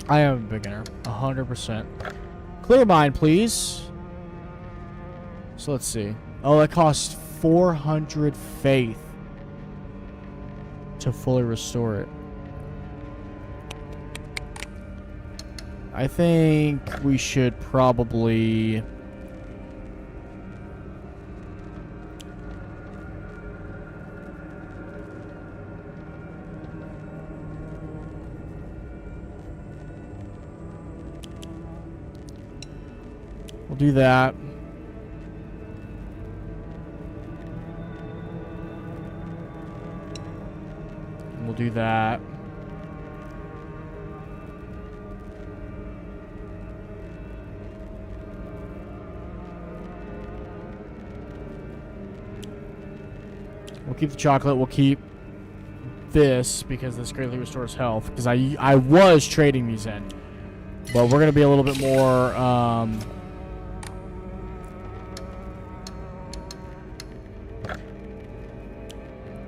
I am a beginner. 100%. Clear mind, please. So let's see. Oh, that costs 400 faith to fully restore it. I think we should probably... We'll do that. We'll do that. We'll keep the chocolate. We'll keep this because this greatly restores health. Because I was trading these in, but we're gonna be a little bit more.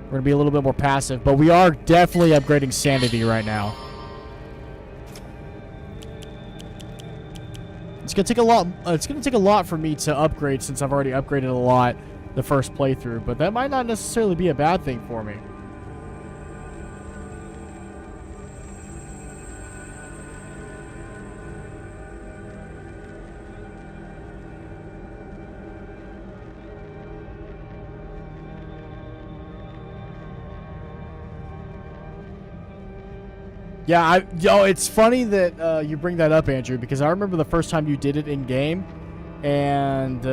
We're gonna be a little bit more passive, but we are definitely upgrading sanity right now. It's gonna take a lot. It's gonna take a lot for me to upgrade since I've already upgraded a lot the first playthrough, but that might not necessarily be a bad thing for me. Yeah, it's funny that you bring that up, Andrew, because I remember the first time you did it in game, and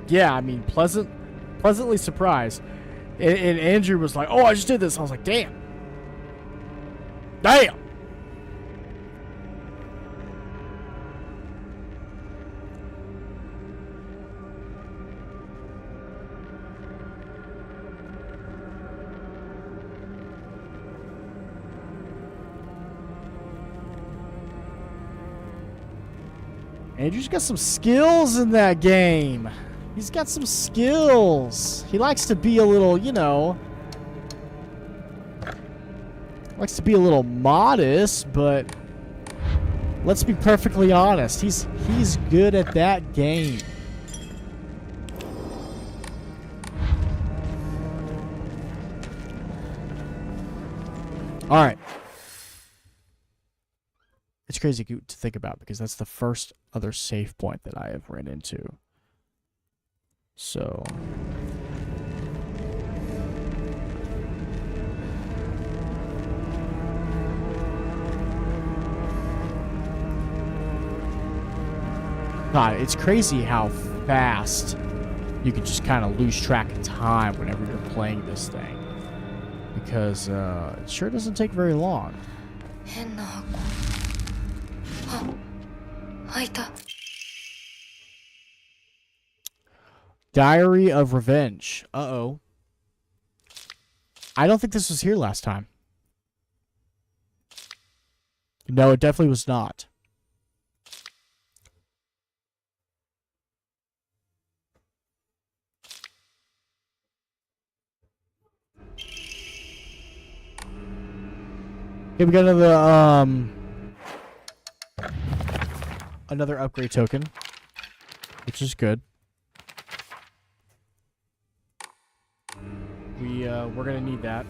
yeah, I mean, pleasantly surprised. And Andrew was like, "Oh, I just did this." I was like, "Damn, damn." Andrew's got some skills in that game. He's got some skills. He likes to be a little, you know, likes to be a little modest, but let's be perfectly honest. He's good at that game. All right. It's crazy to think about because that's the first other save point that I have ran into. So... God, it's crazy how fast you can just kind of lose track of time whenever you're playing this thing. Because it sure doesn't take very long. Diary of Revenge. Uh-oh. I don't think this was here last time. No, it definitely was not. Okay, we got another upgrade token, which is good. We're gonna need that.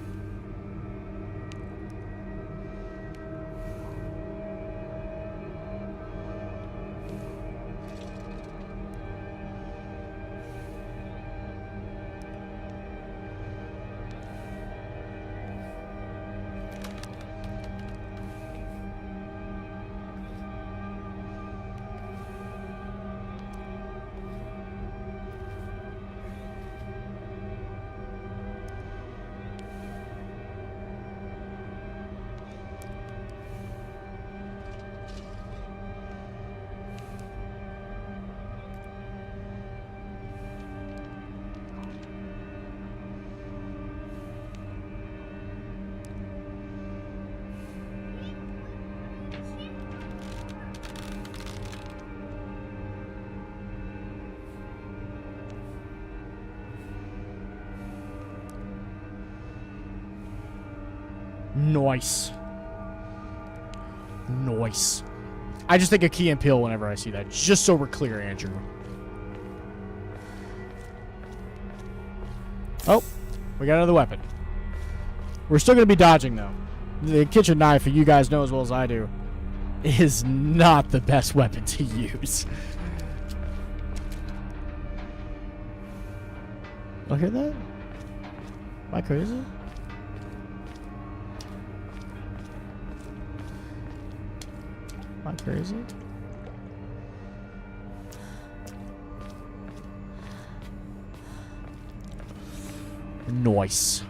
Nice. Nice. I just think of Key and Peele whenever I see that. Just so we're clear, Andrew. Oh, we got another weapon. We're still going to be dodging, though. The kitchen knife, you guys know as well as I do, is not the best weapon to use. Y'all hear that? Am I crazy? Am I crazy? Nice.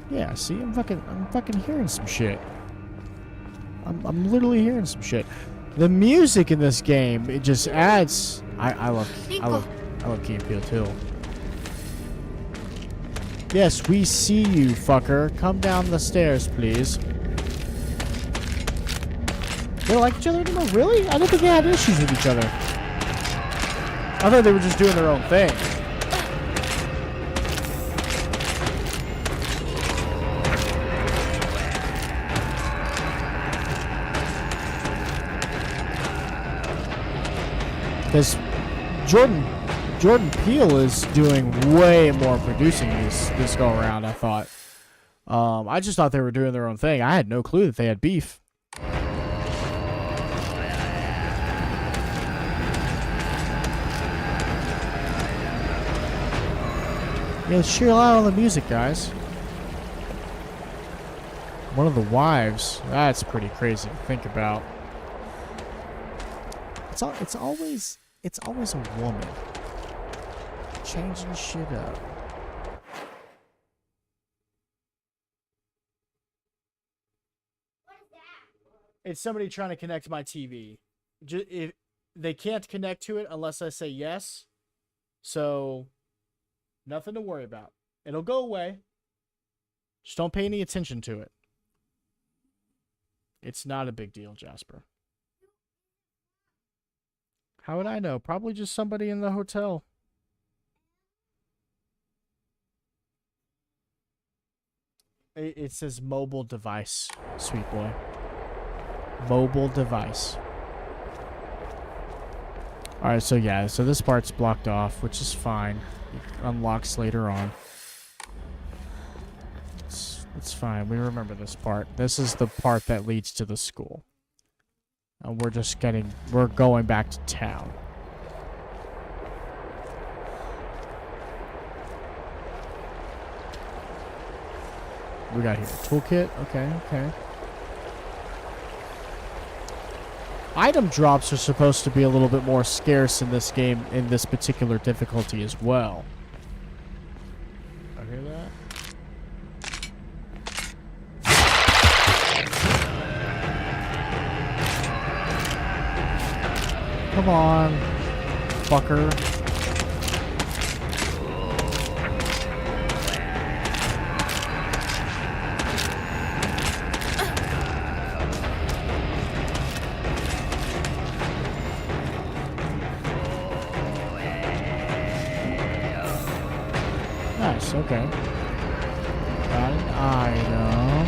Yeah, see, I'm fucking hearing some shit. I'm literally hearing some shit. The music in this game, it just adds. I love Key and Peele too. Yes, we see you, fucker. Come down the stairs, please. They don't like each other anymore? Really? I didn't think they had issues with each other. I thought they were just doing their own thing. Because Jordan Peele is doing way more producing this go around, I thought. I just thought they were doing their own thing. I had no clue that they had beef. Yeah, chill out on the music, guys. One of the wives. That's pretty crazy to think about. It's always a woman changing shit up. It's somebody trying to connect to my TV. If they can't connect to it unless I say yes, so nothing to worry about. It'll go away. Just don't pay any attention to it. It's not a big deal, Jasper. How would I know? Probably just somebody in the hotel. It says mobile device, sweet boy. Mobile device. Alright, so yeah, so this part's blocked off, which is fine. It unlocks later on. It's fine. We remember this part. This is the part that leads to the school. And we're going back to town. We got here toolkit. Okay. Item drops are supposed to be a little bit more scarce in this game, in this particular difficulty as well. I hear that? Come on, fucker. Nice, okay. Got an item.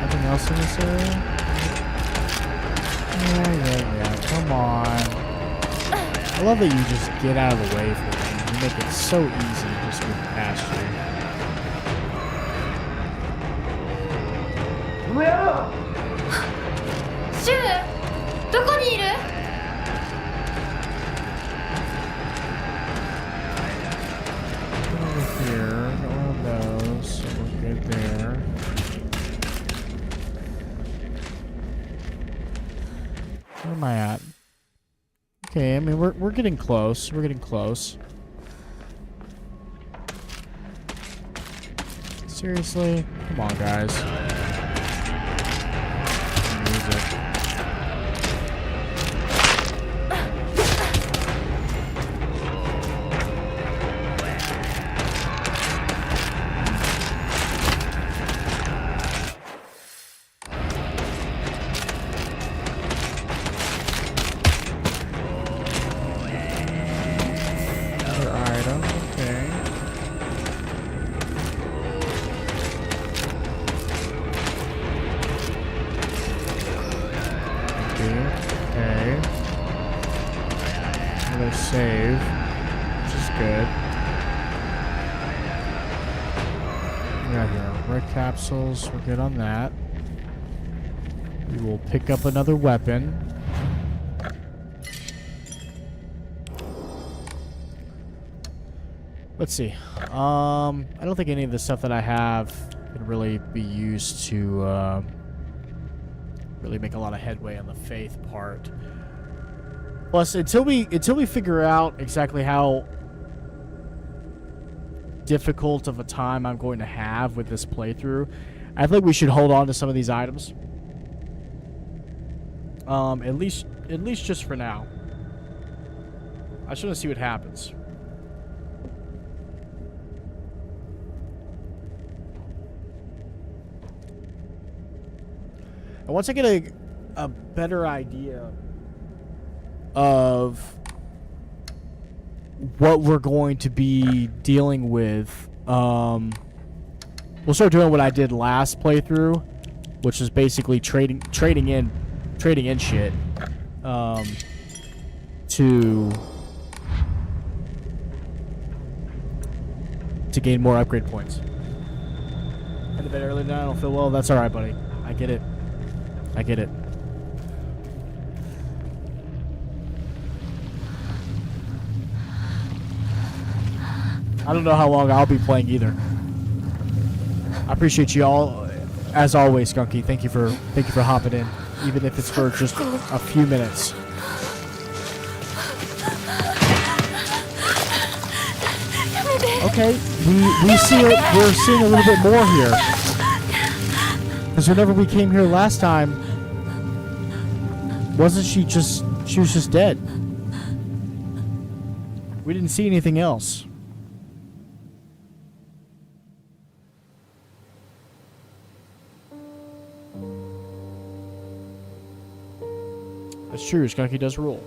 Nothing else in this area? Yeah. Come on. I love that you just get out of the way for me. You make it so easy to just move past you. Shu, どこにいる? Over here, one of those, so we're good there. Where am I at? Okay, I mean we're getting close. We're getting close. Seriously? Come on, guys. Music. items. Okay. Okay. Another save, which is good. We got here red capsules. We're good on that. We will pick up another weapon. Let's see. I don't think any of the stuff that I have can really be used to really make a lot of headway on the faith part. Plus, until we figure out exactly how difficult of a time I'm going to have with this playthrough, I think we should hold on to some of these items. At least just for now. I just want to see what happens. And once I get a better idea of what we're going to be dealing with, we'll start doing what I did last playthrough, which is basically trading in shit to gain more upgrade points. End a bit early now, I don't feel well. That's alright, buddy. I get it. I get it. I don't know how long I'll be playing either. I appreciate you all, as always, Skunky. Thank you for hopping in, even if it's for just a few minutes. Okay, we're seeing a little bit more here. Because whenever we came here last time, she was just dead. We didn't see anything else. That's true, Skunky does rule.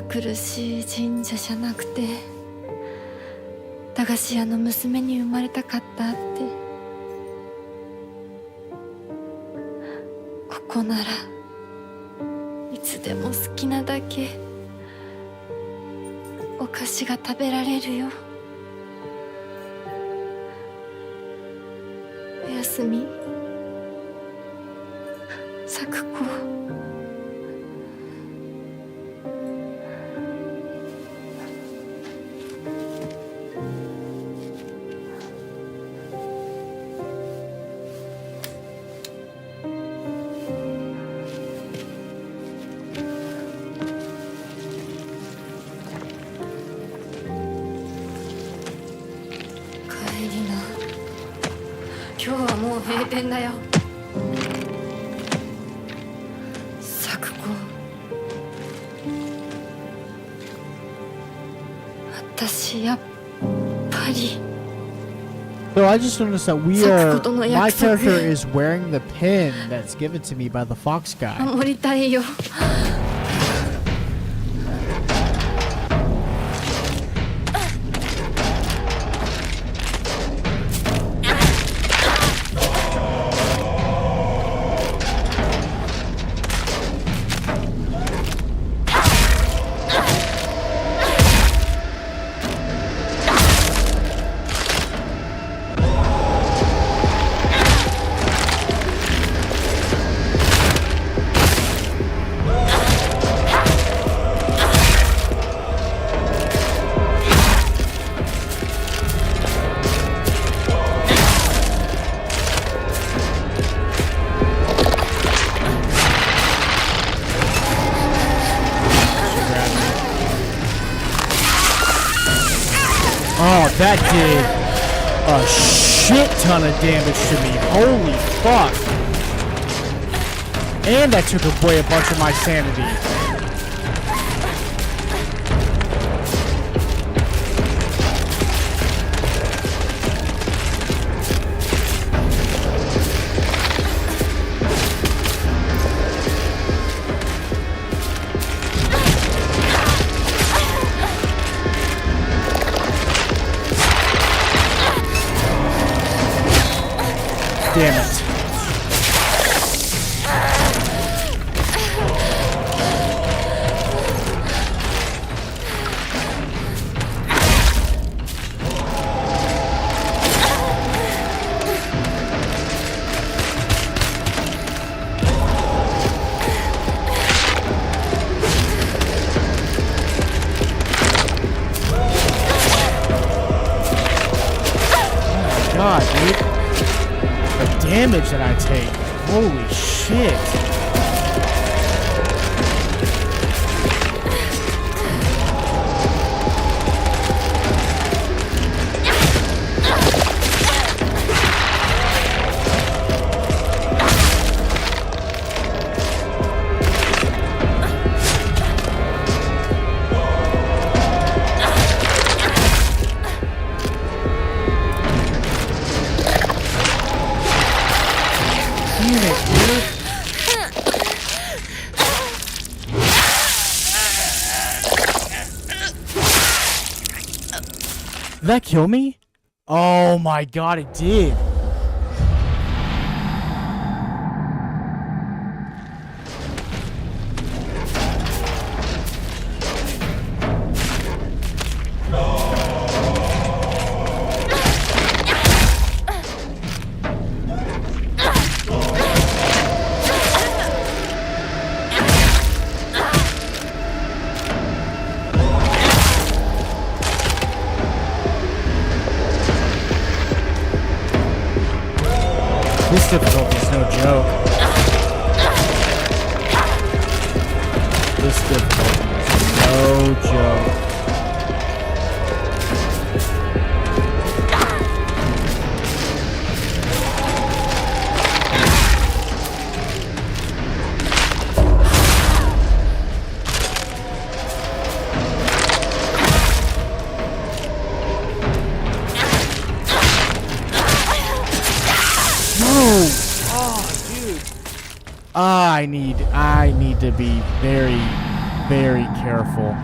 苦しい神社じゃなくて駄菓子屋の娘に生まれたかったって。ここならいつでも好きなだけお菓子が食べられるよ。おやすみ咲子。今日はもう閉店だよ。咲子、私やっぱり。So I just noticed that my character is wearing the pin that's given to me by the Fox guy. 守りたいよ。That did a shit ton of damage to me. Holy fuck. And that took away a bunch of my sanity. Damn it. God, dude. The damage that I take. Holy shit. Did that kill me? Oh my god, it did. This difficulty is no joke. This difficulty is no joke. I need to be very, very careful.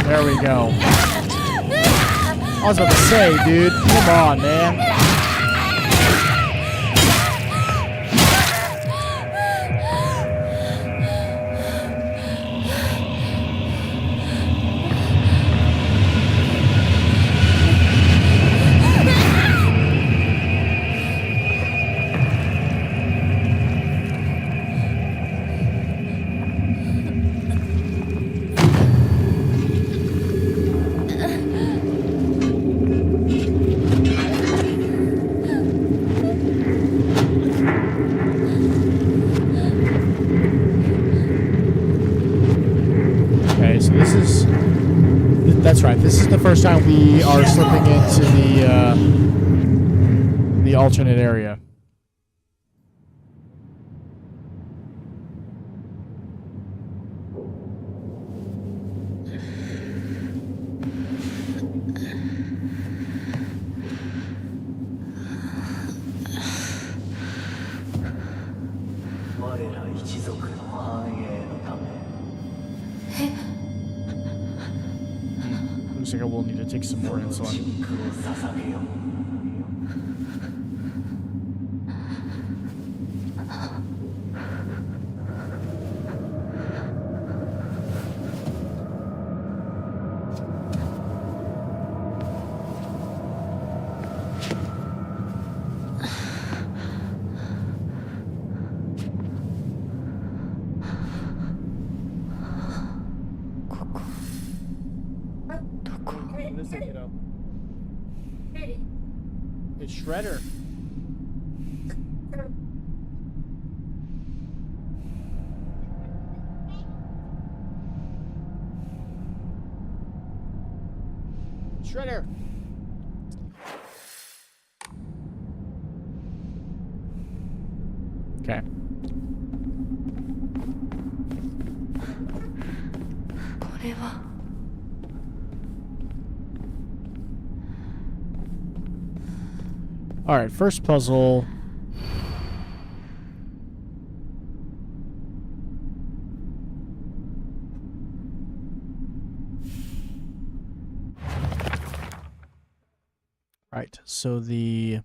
There we go. I was about to say, dude, come on, man. That's right. This is the first time we are slipping into the alternate area. looks like I will need to take some more insulin. What is it, kiddo? It's Shredder. Shredder. Okay. これは All right, first puzzle. Right, so the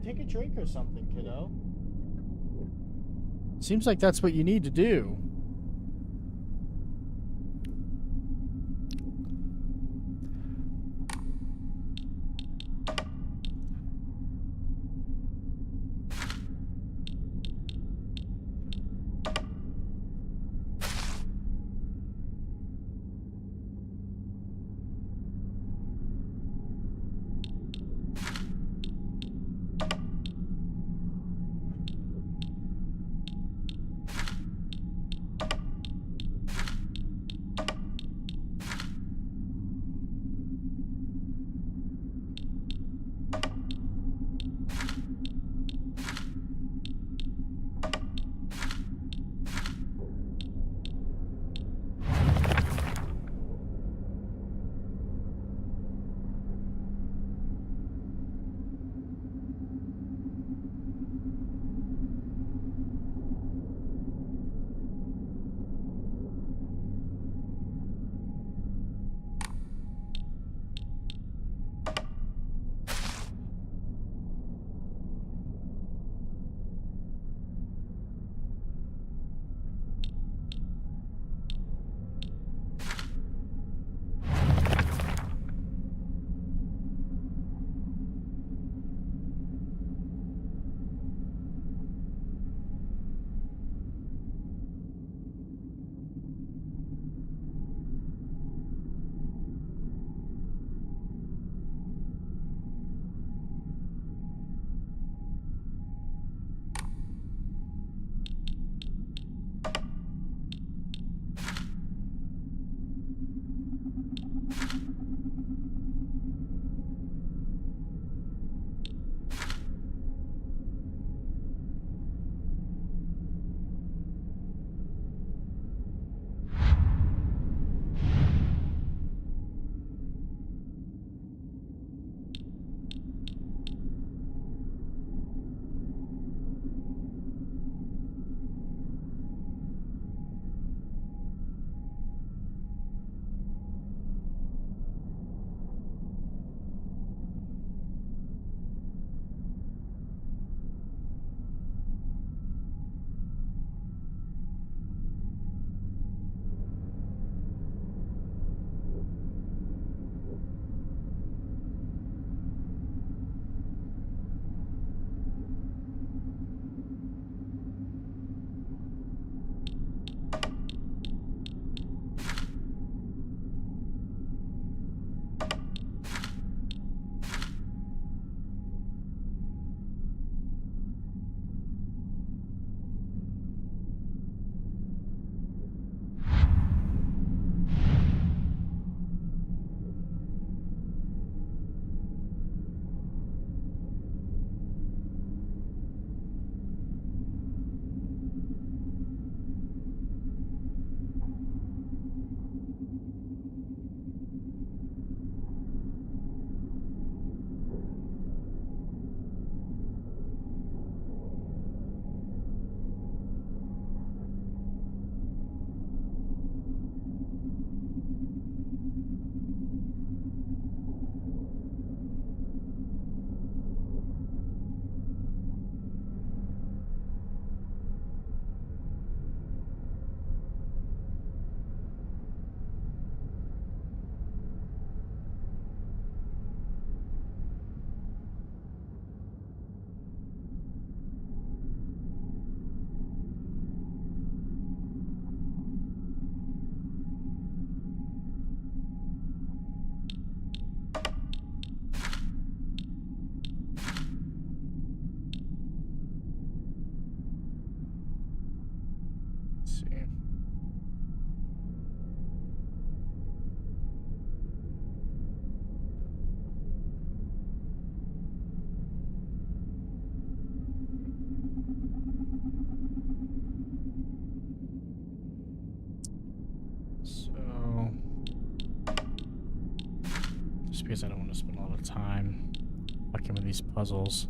take a drink or something, kiddo. Seems like that's what you need to do. because I don't want to spend a lot of time fucking with these puzzles.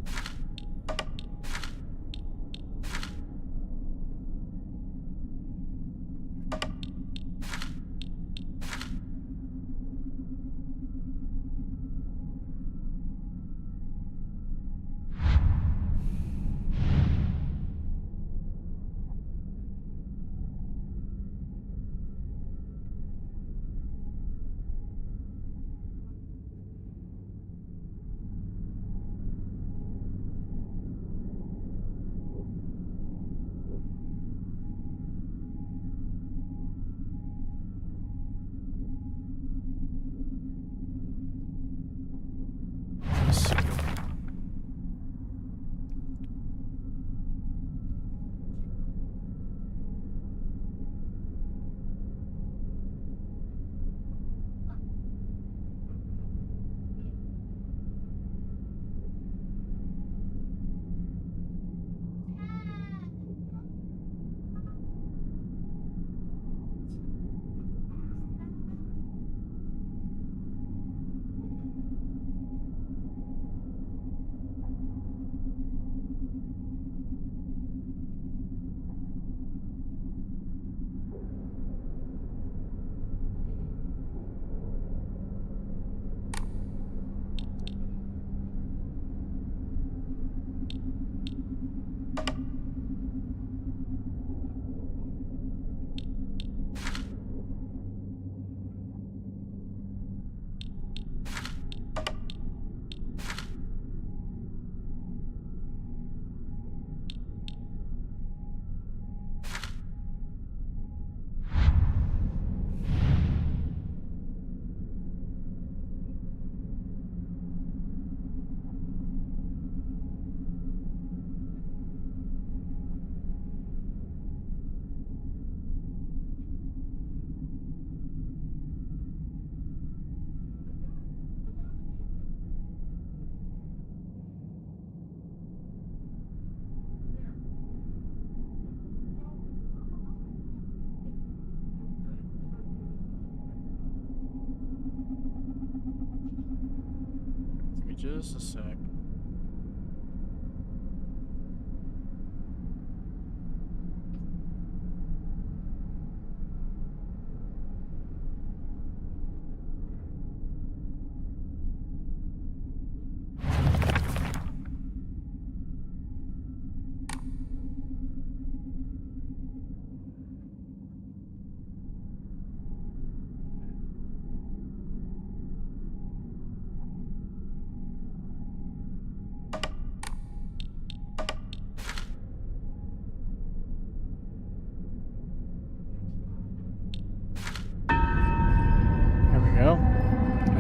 Give me just a sec.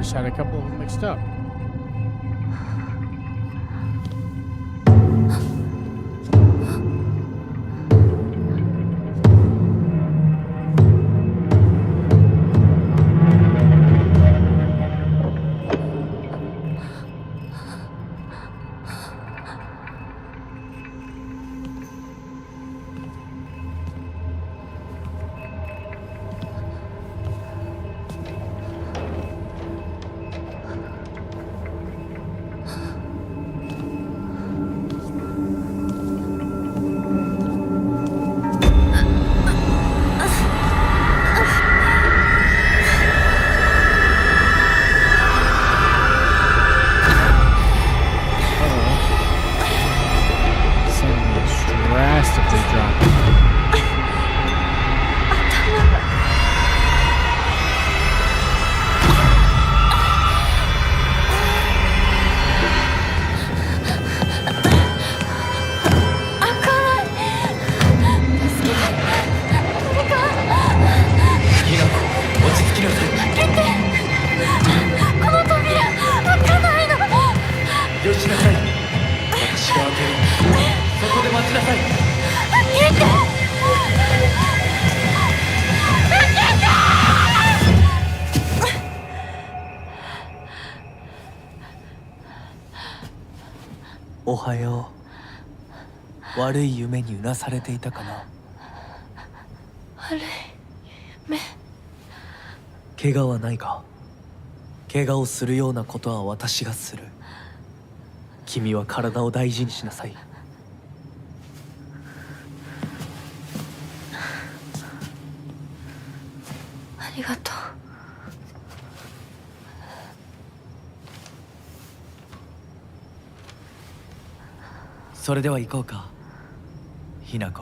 I just had a couple of them mixed up.おはよう。悪い夢にうなされていたかな。悪い夢。怪我はないか。怪我をするようなことは私がする。君は体を大事にしなさい。ありがとう。それでは行こうか、ひな子。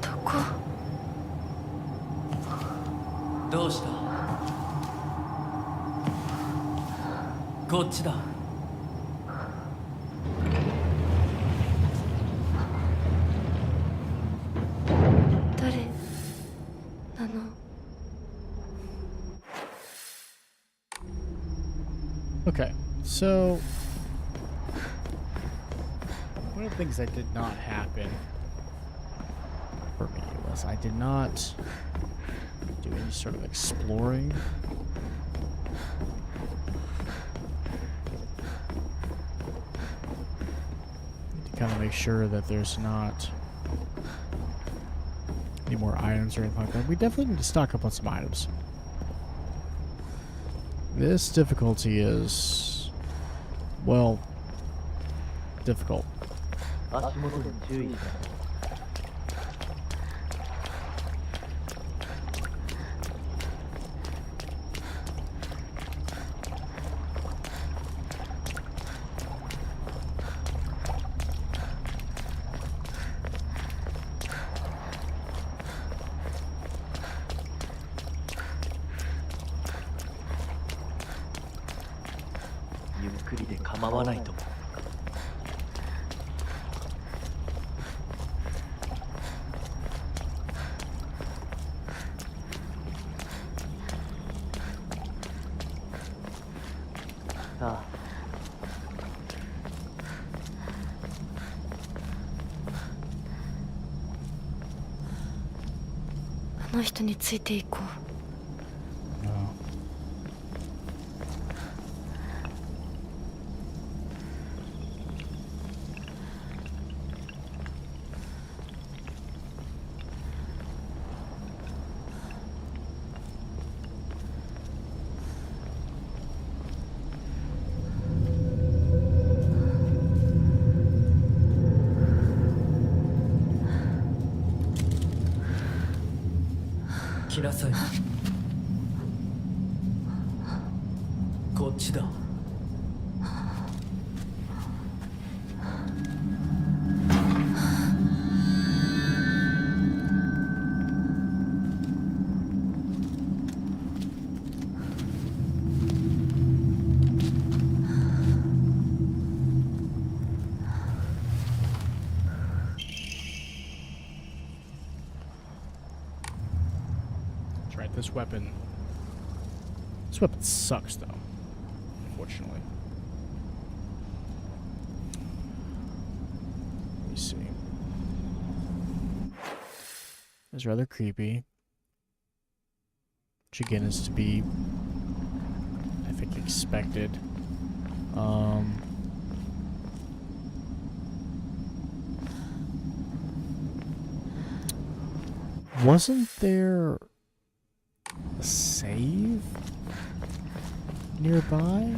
どこ？どうした？こっちだ。誰なの？ Okay, so one of the things that did not happen for me was I did not do any sort of exploring. Need to kind of make sure that there's not any more items or anything like that. We definitely need to stock up on some items. This difficulty is, well, difficult. 足元に注意だ。ゆっくりで構わないと思う。さあ、あの人についていこう。 No.「来なさい。こっちだ。That's right, this weapon sucks though, unfortunately. Let me see. It's rather creepy. Which again is to be, I think, expected. Wasn't there a save nearby?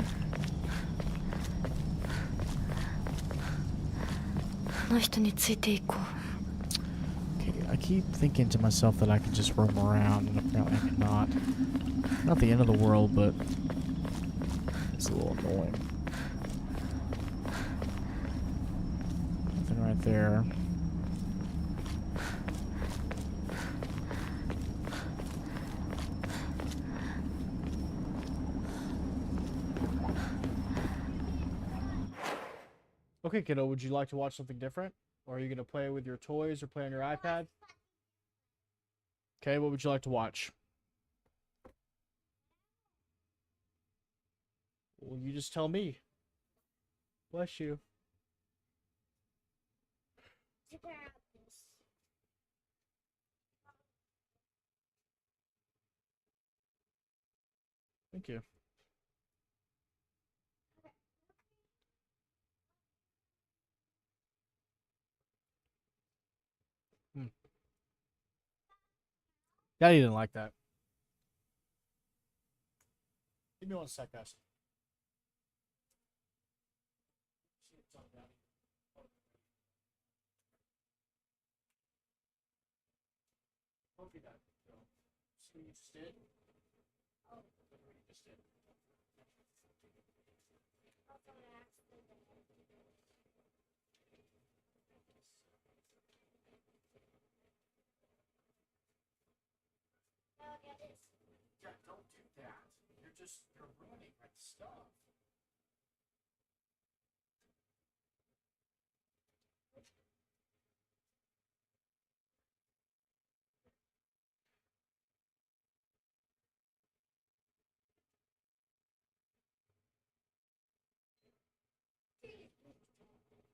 あの人についていこう。 Okay, I keep thinking to myself that I could just roam around, and apparently I cannot. Not the end of the world, but it's a little annoying. Nothing right there. Okay, kiddo, would you like to watch something different? Or are you going to play with your toys or play on your iPad? Okay, what would you like to watch? Well, you just tell me. Bless you. Thank you. Daddy didn't like that. Give me one sec, guys. See what you just did? Oh, look what you just did. Yeah, don't do that. You're ruining my stuff.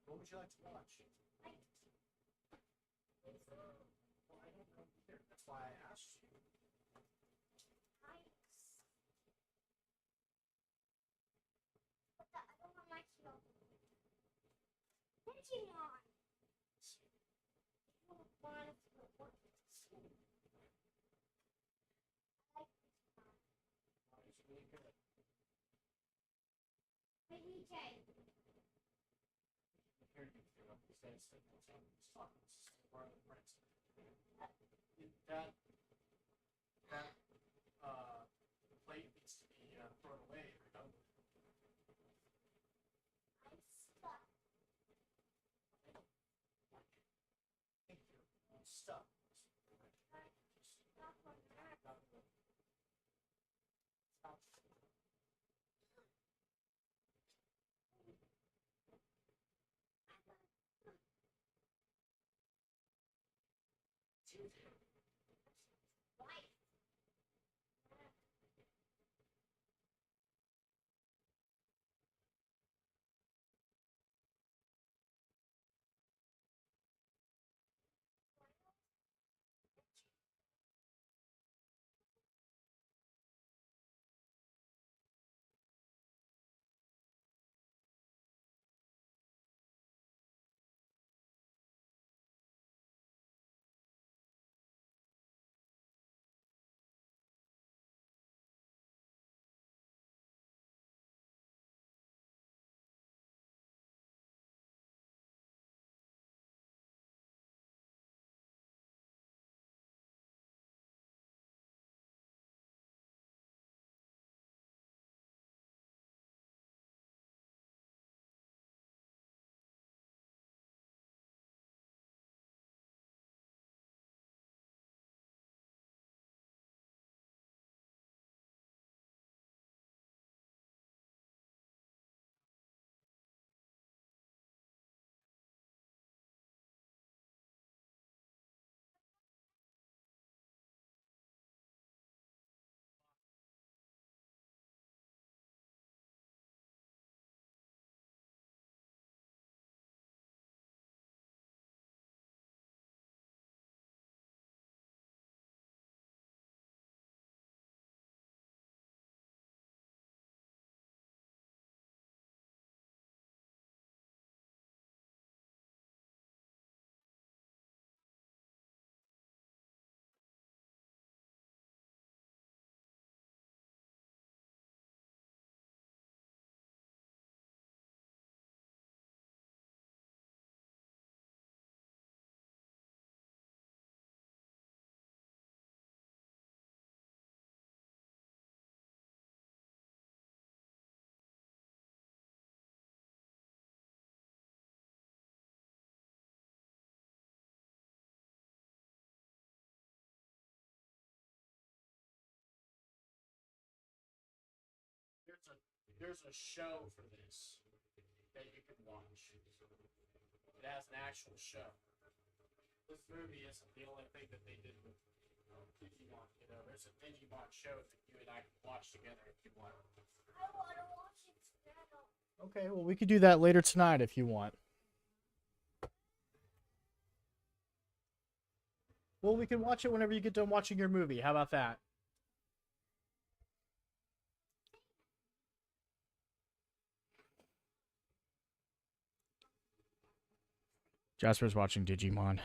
What would you like to watch? Well, I don't know either. That's why I asked you. It's really good. Here you go. That plate needs to be thrown away. You're done with it. Think you're stuck. Stop. There's a show for this that you can watch. It has an actual show. This movie isn't the only thing that they did with Digimon. You know, there's a Digimon show that you and I can watch together if you want. I want to watch it now. Okay, well we could do that later tonight if you want. Well, we can watch it whenever you get done watching your movie. How about that? Jasper's watching Digimon.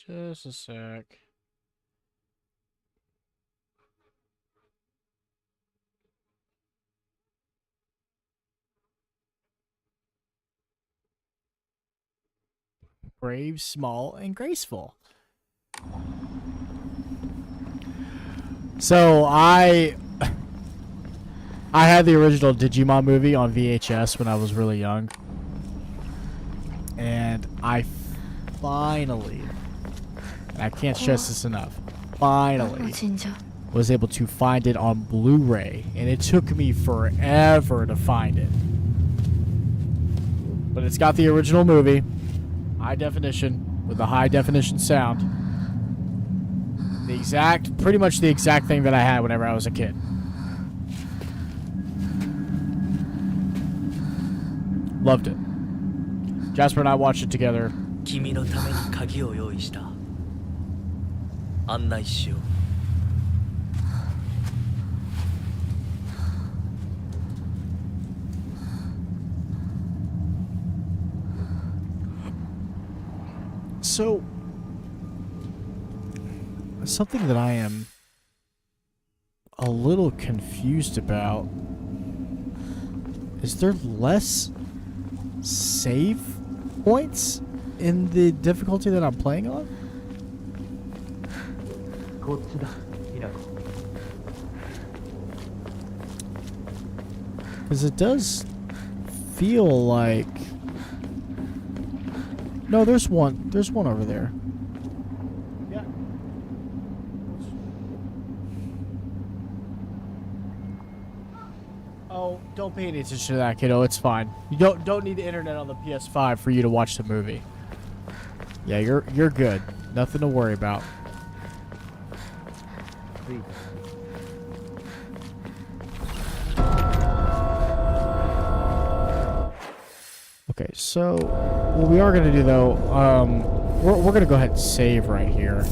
Just a sec. Brave, small, and graceful. So I had the original Digimon movie on VHS when I was really young. And I finally, and I can't stress this enough, 何の finally 神社 was able to find it on Blu-ray, and it took me forever to find it. But it's got the original movie, high definition, with a high definition sound. Pretty much the exact thing that I had whenever I was a kid. Loved it. Jasper and I watched it together. 君のために鍵を用意した。案内しよう。So, something that I am a little confused about is there less save points in the difficulty that I'm playing on? こっちだ、ミナコ。 Because it does feel like... No, there's one. There's one over there. Yeah. Oh, don't pay any attention to that, kiddo. It's fine. You don't need the internet on the PS5 for you to watch the movie. Yeah, you're good. Nothing to worry about. Okay, so what we are gonna do though, we're gonna go ahead and save right here.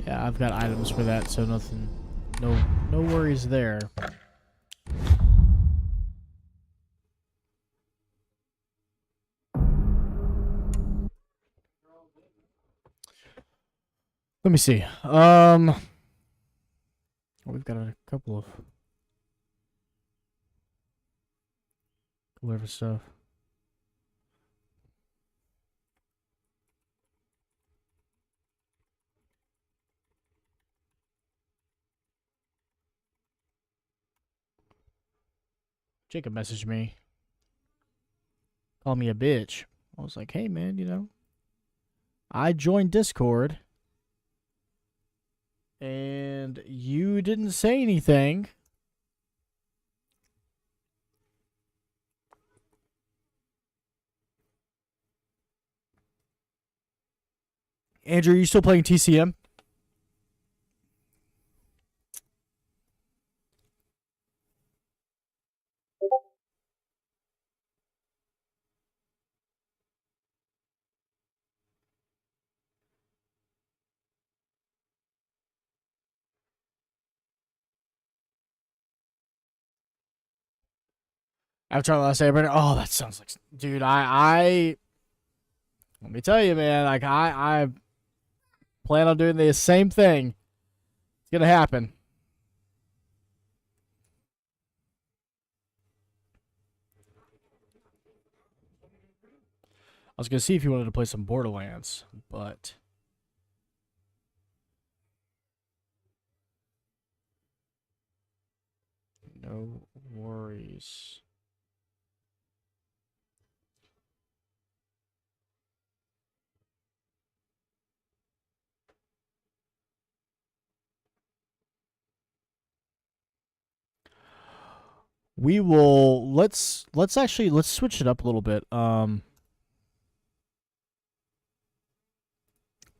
Yeah, I've got items for that, so nothing, no worries there. Let me see. We've got a couple of clever stuff. Jacob messaged me, called me a bitch. I was like, hey man, you know, I joined Discord and you didn't say anything. Andrew, are you still playing TCM? After our last day, oh, that sounds like, dude. I let me tell you, man. Like I plan on doing the same thing. It's gonna happen. I was gonna see if you wanted to play some Borderlands, but no worries. We will let's switch it up a little bit.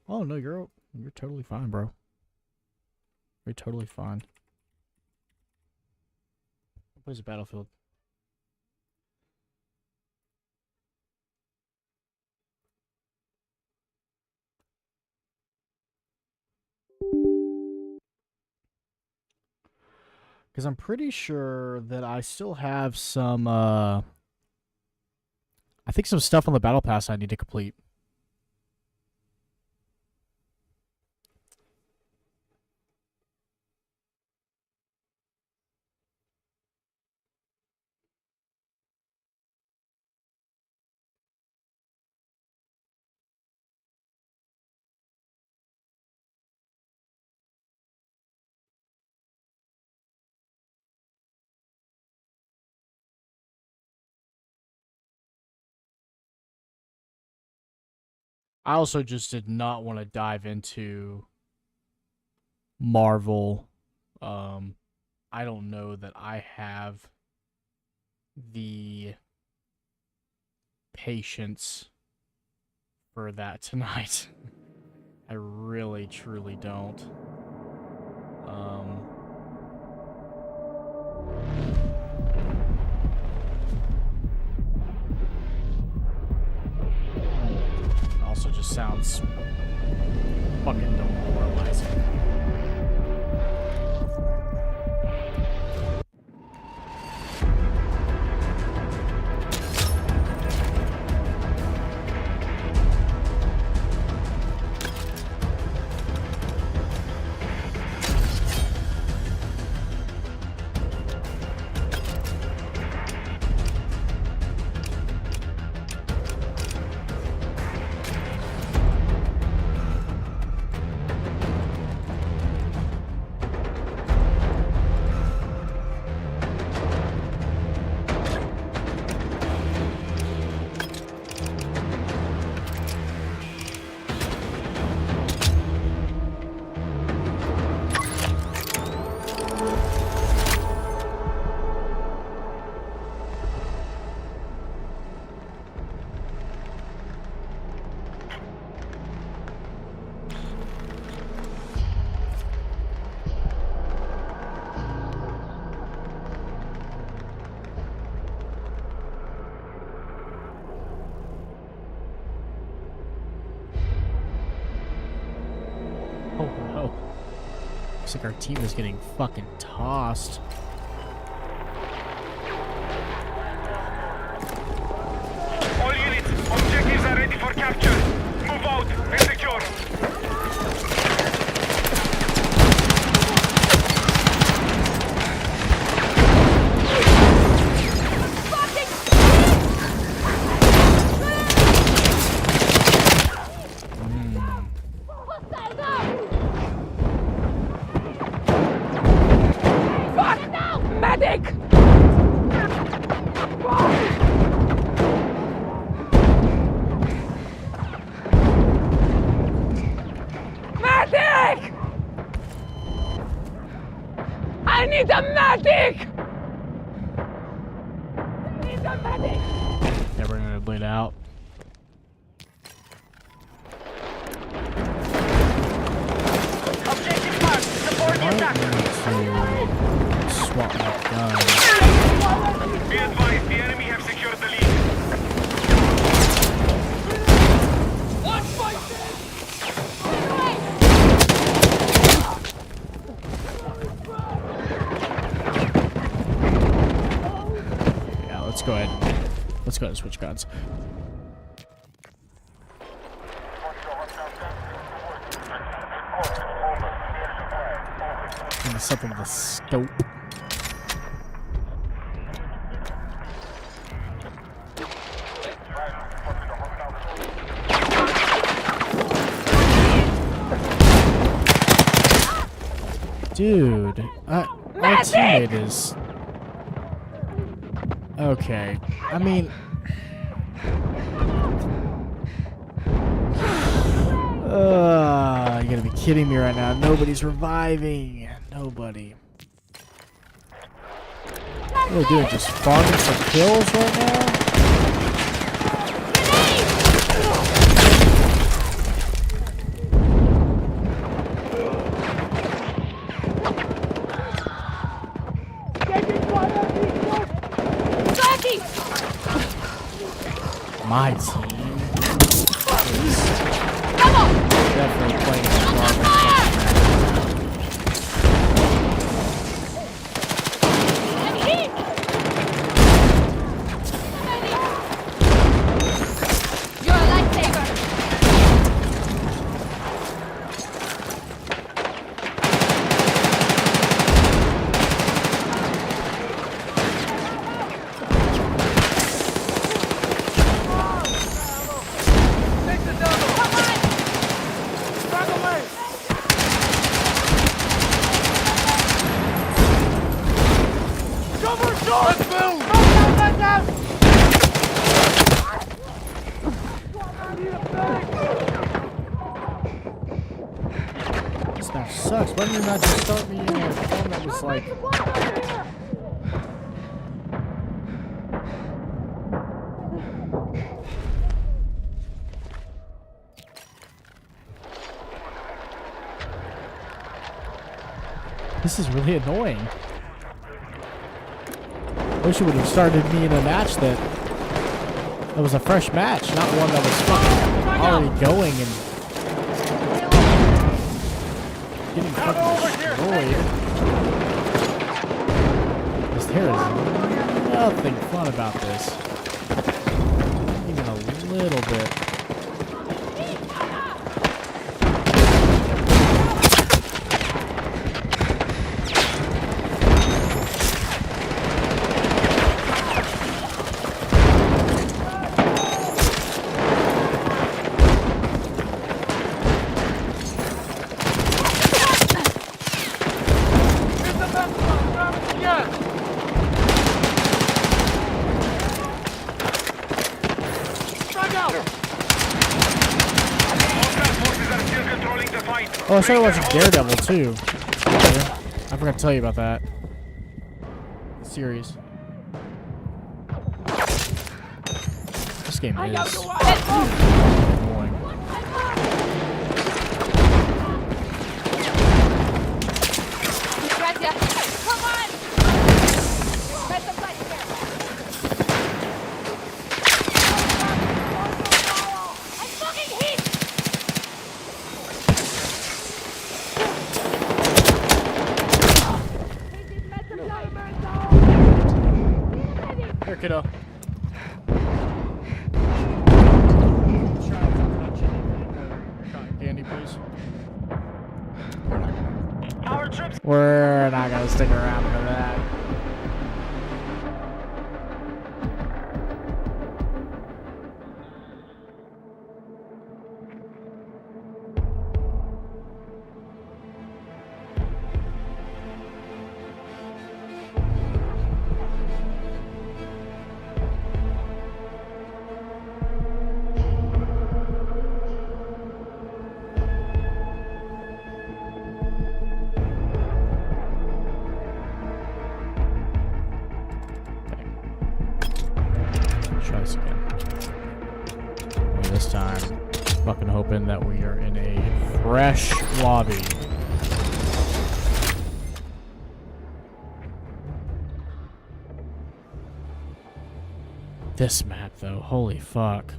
Oh no, you're totally fine, bro. You're totally fine. Where's the Battlefield? Because I'm pretty sure that I still have some, I think some stuff on the Battle Pass I need to complete. I also just did not want to dive into Marvel. I don't know that I have the patience for that tonight. I really, truly don't. Also just sounds fucking demoralizing. Oh no. Looks like our team is getting fucking tossed. All units, objectives are ready for capture. Move out and secure. I need a medic! Yeah, we're gonna bleed out. Objective marked. Support the Might attack. need to swap my gun. Be advised, the enemy have secured the lead. Yeah, let's go ahead. Let's go ahead and switch guns. Give me something with a scope. Dude, my teammate is... Okay, I mean... you gotta be kidding me right now. Nobody's reviving. Nobody. What are they doing? Just farming for kills right now? team is definitely playing a garbage fucking You're a lifesaver. This match sucks. Why didn't you not just start me in a form that was like... This is really annoying. Wish it would have started me in a match that was a fresh match, not one that was fucking already going and getting fucking destroyed. Because there is nothing fun about this. Even a little bit. Oh, I started watching Daredevil too. I forgot to tell you about that series. This game is annoying. Gotcha. Come on. Let them fight here. I'm fucking hit. Here, kiddo. Candy, please. Our troops We're not gonna stick around for that. Try this again. And this time, fucking hoping that we are in a fresh lobby. This map, though, holy fuck.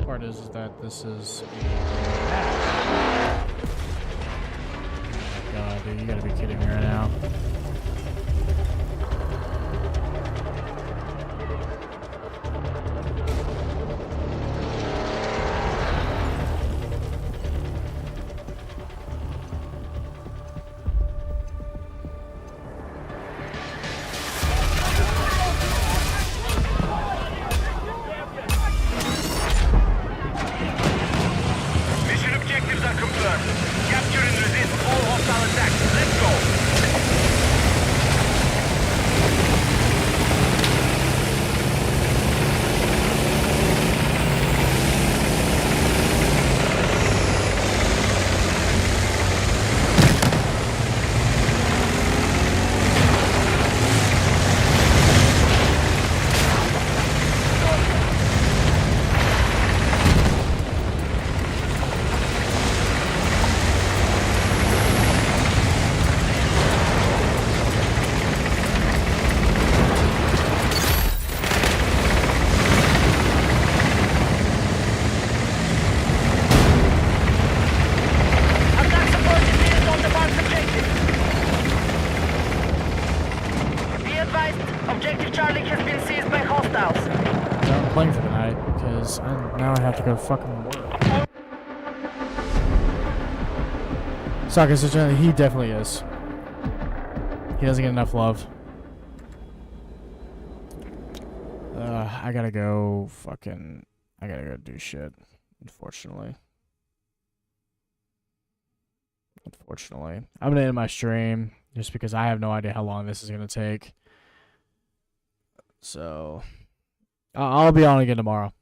Part is that this is a map. Oh my god, dude, you gotta be kidding me right now. sucks. Now I have to go fucking work. Soccer Center, he definitely is. He doesn't get enough love. I gotta go do shit. Unfortunately. I'm gonna end my stream just because I have no idea how long this is gonna take. So, I'll be on again tomorrow.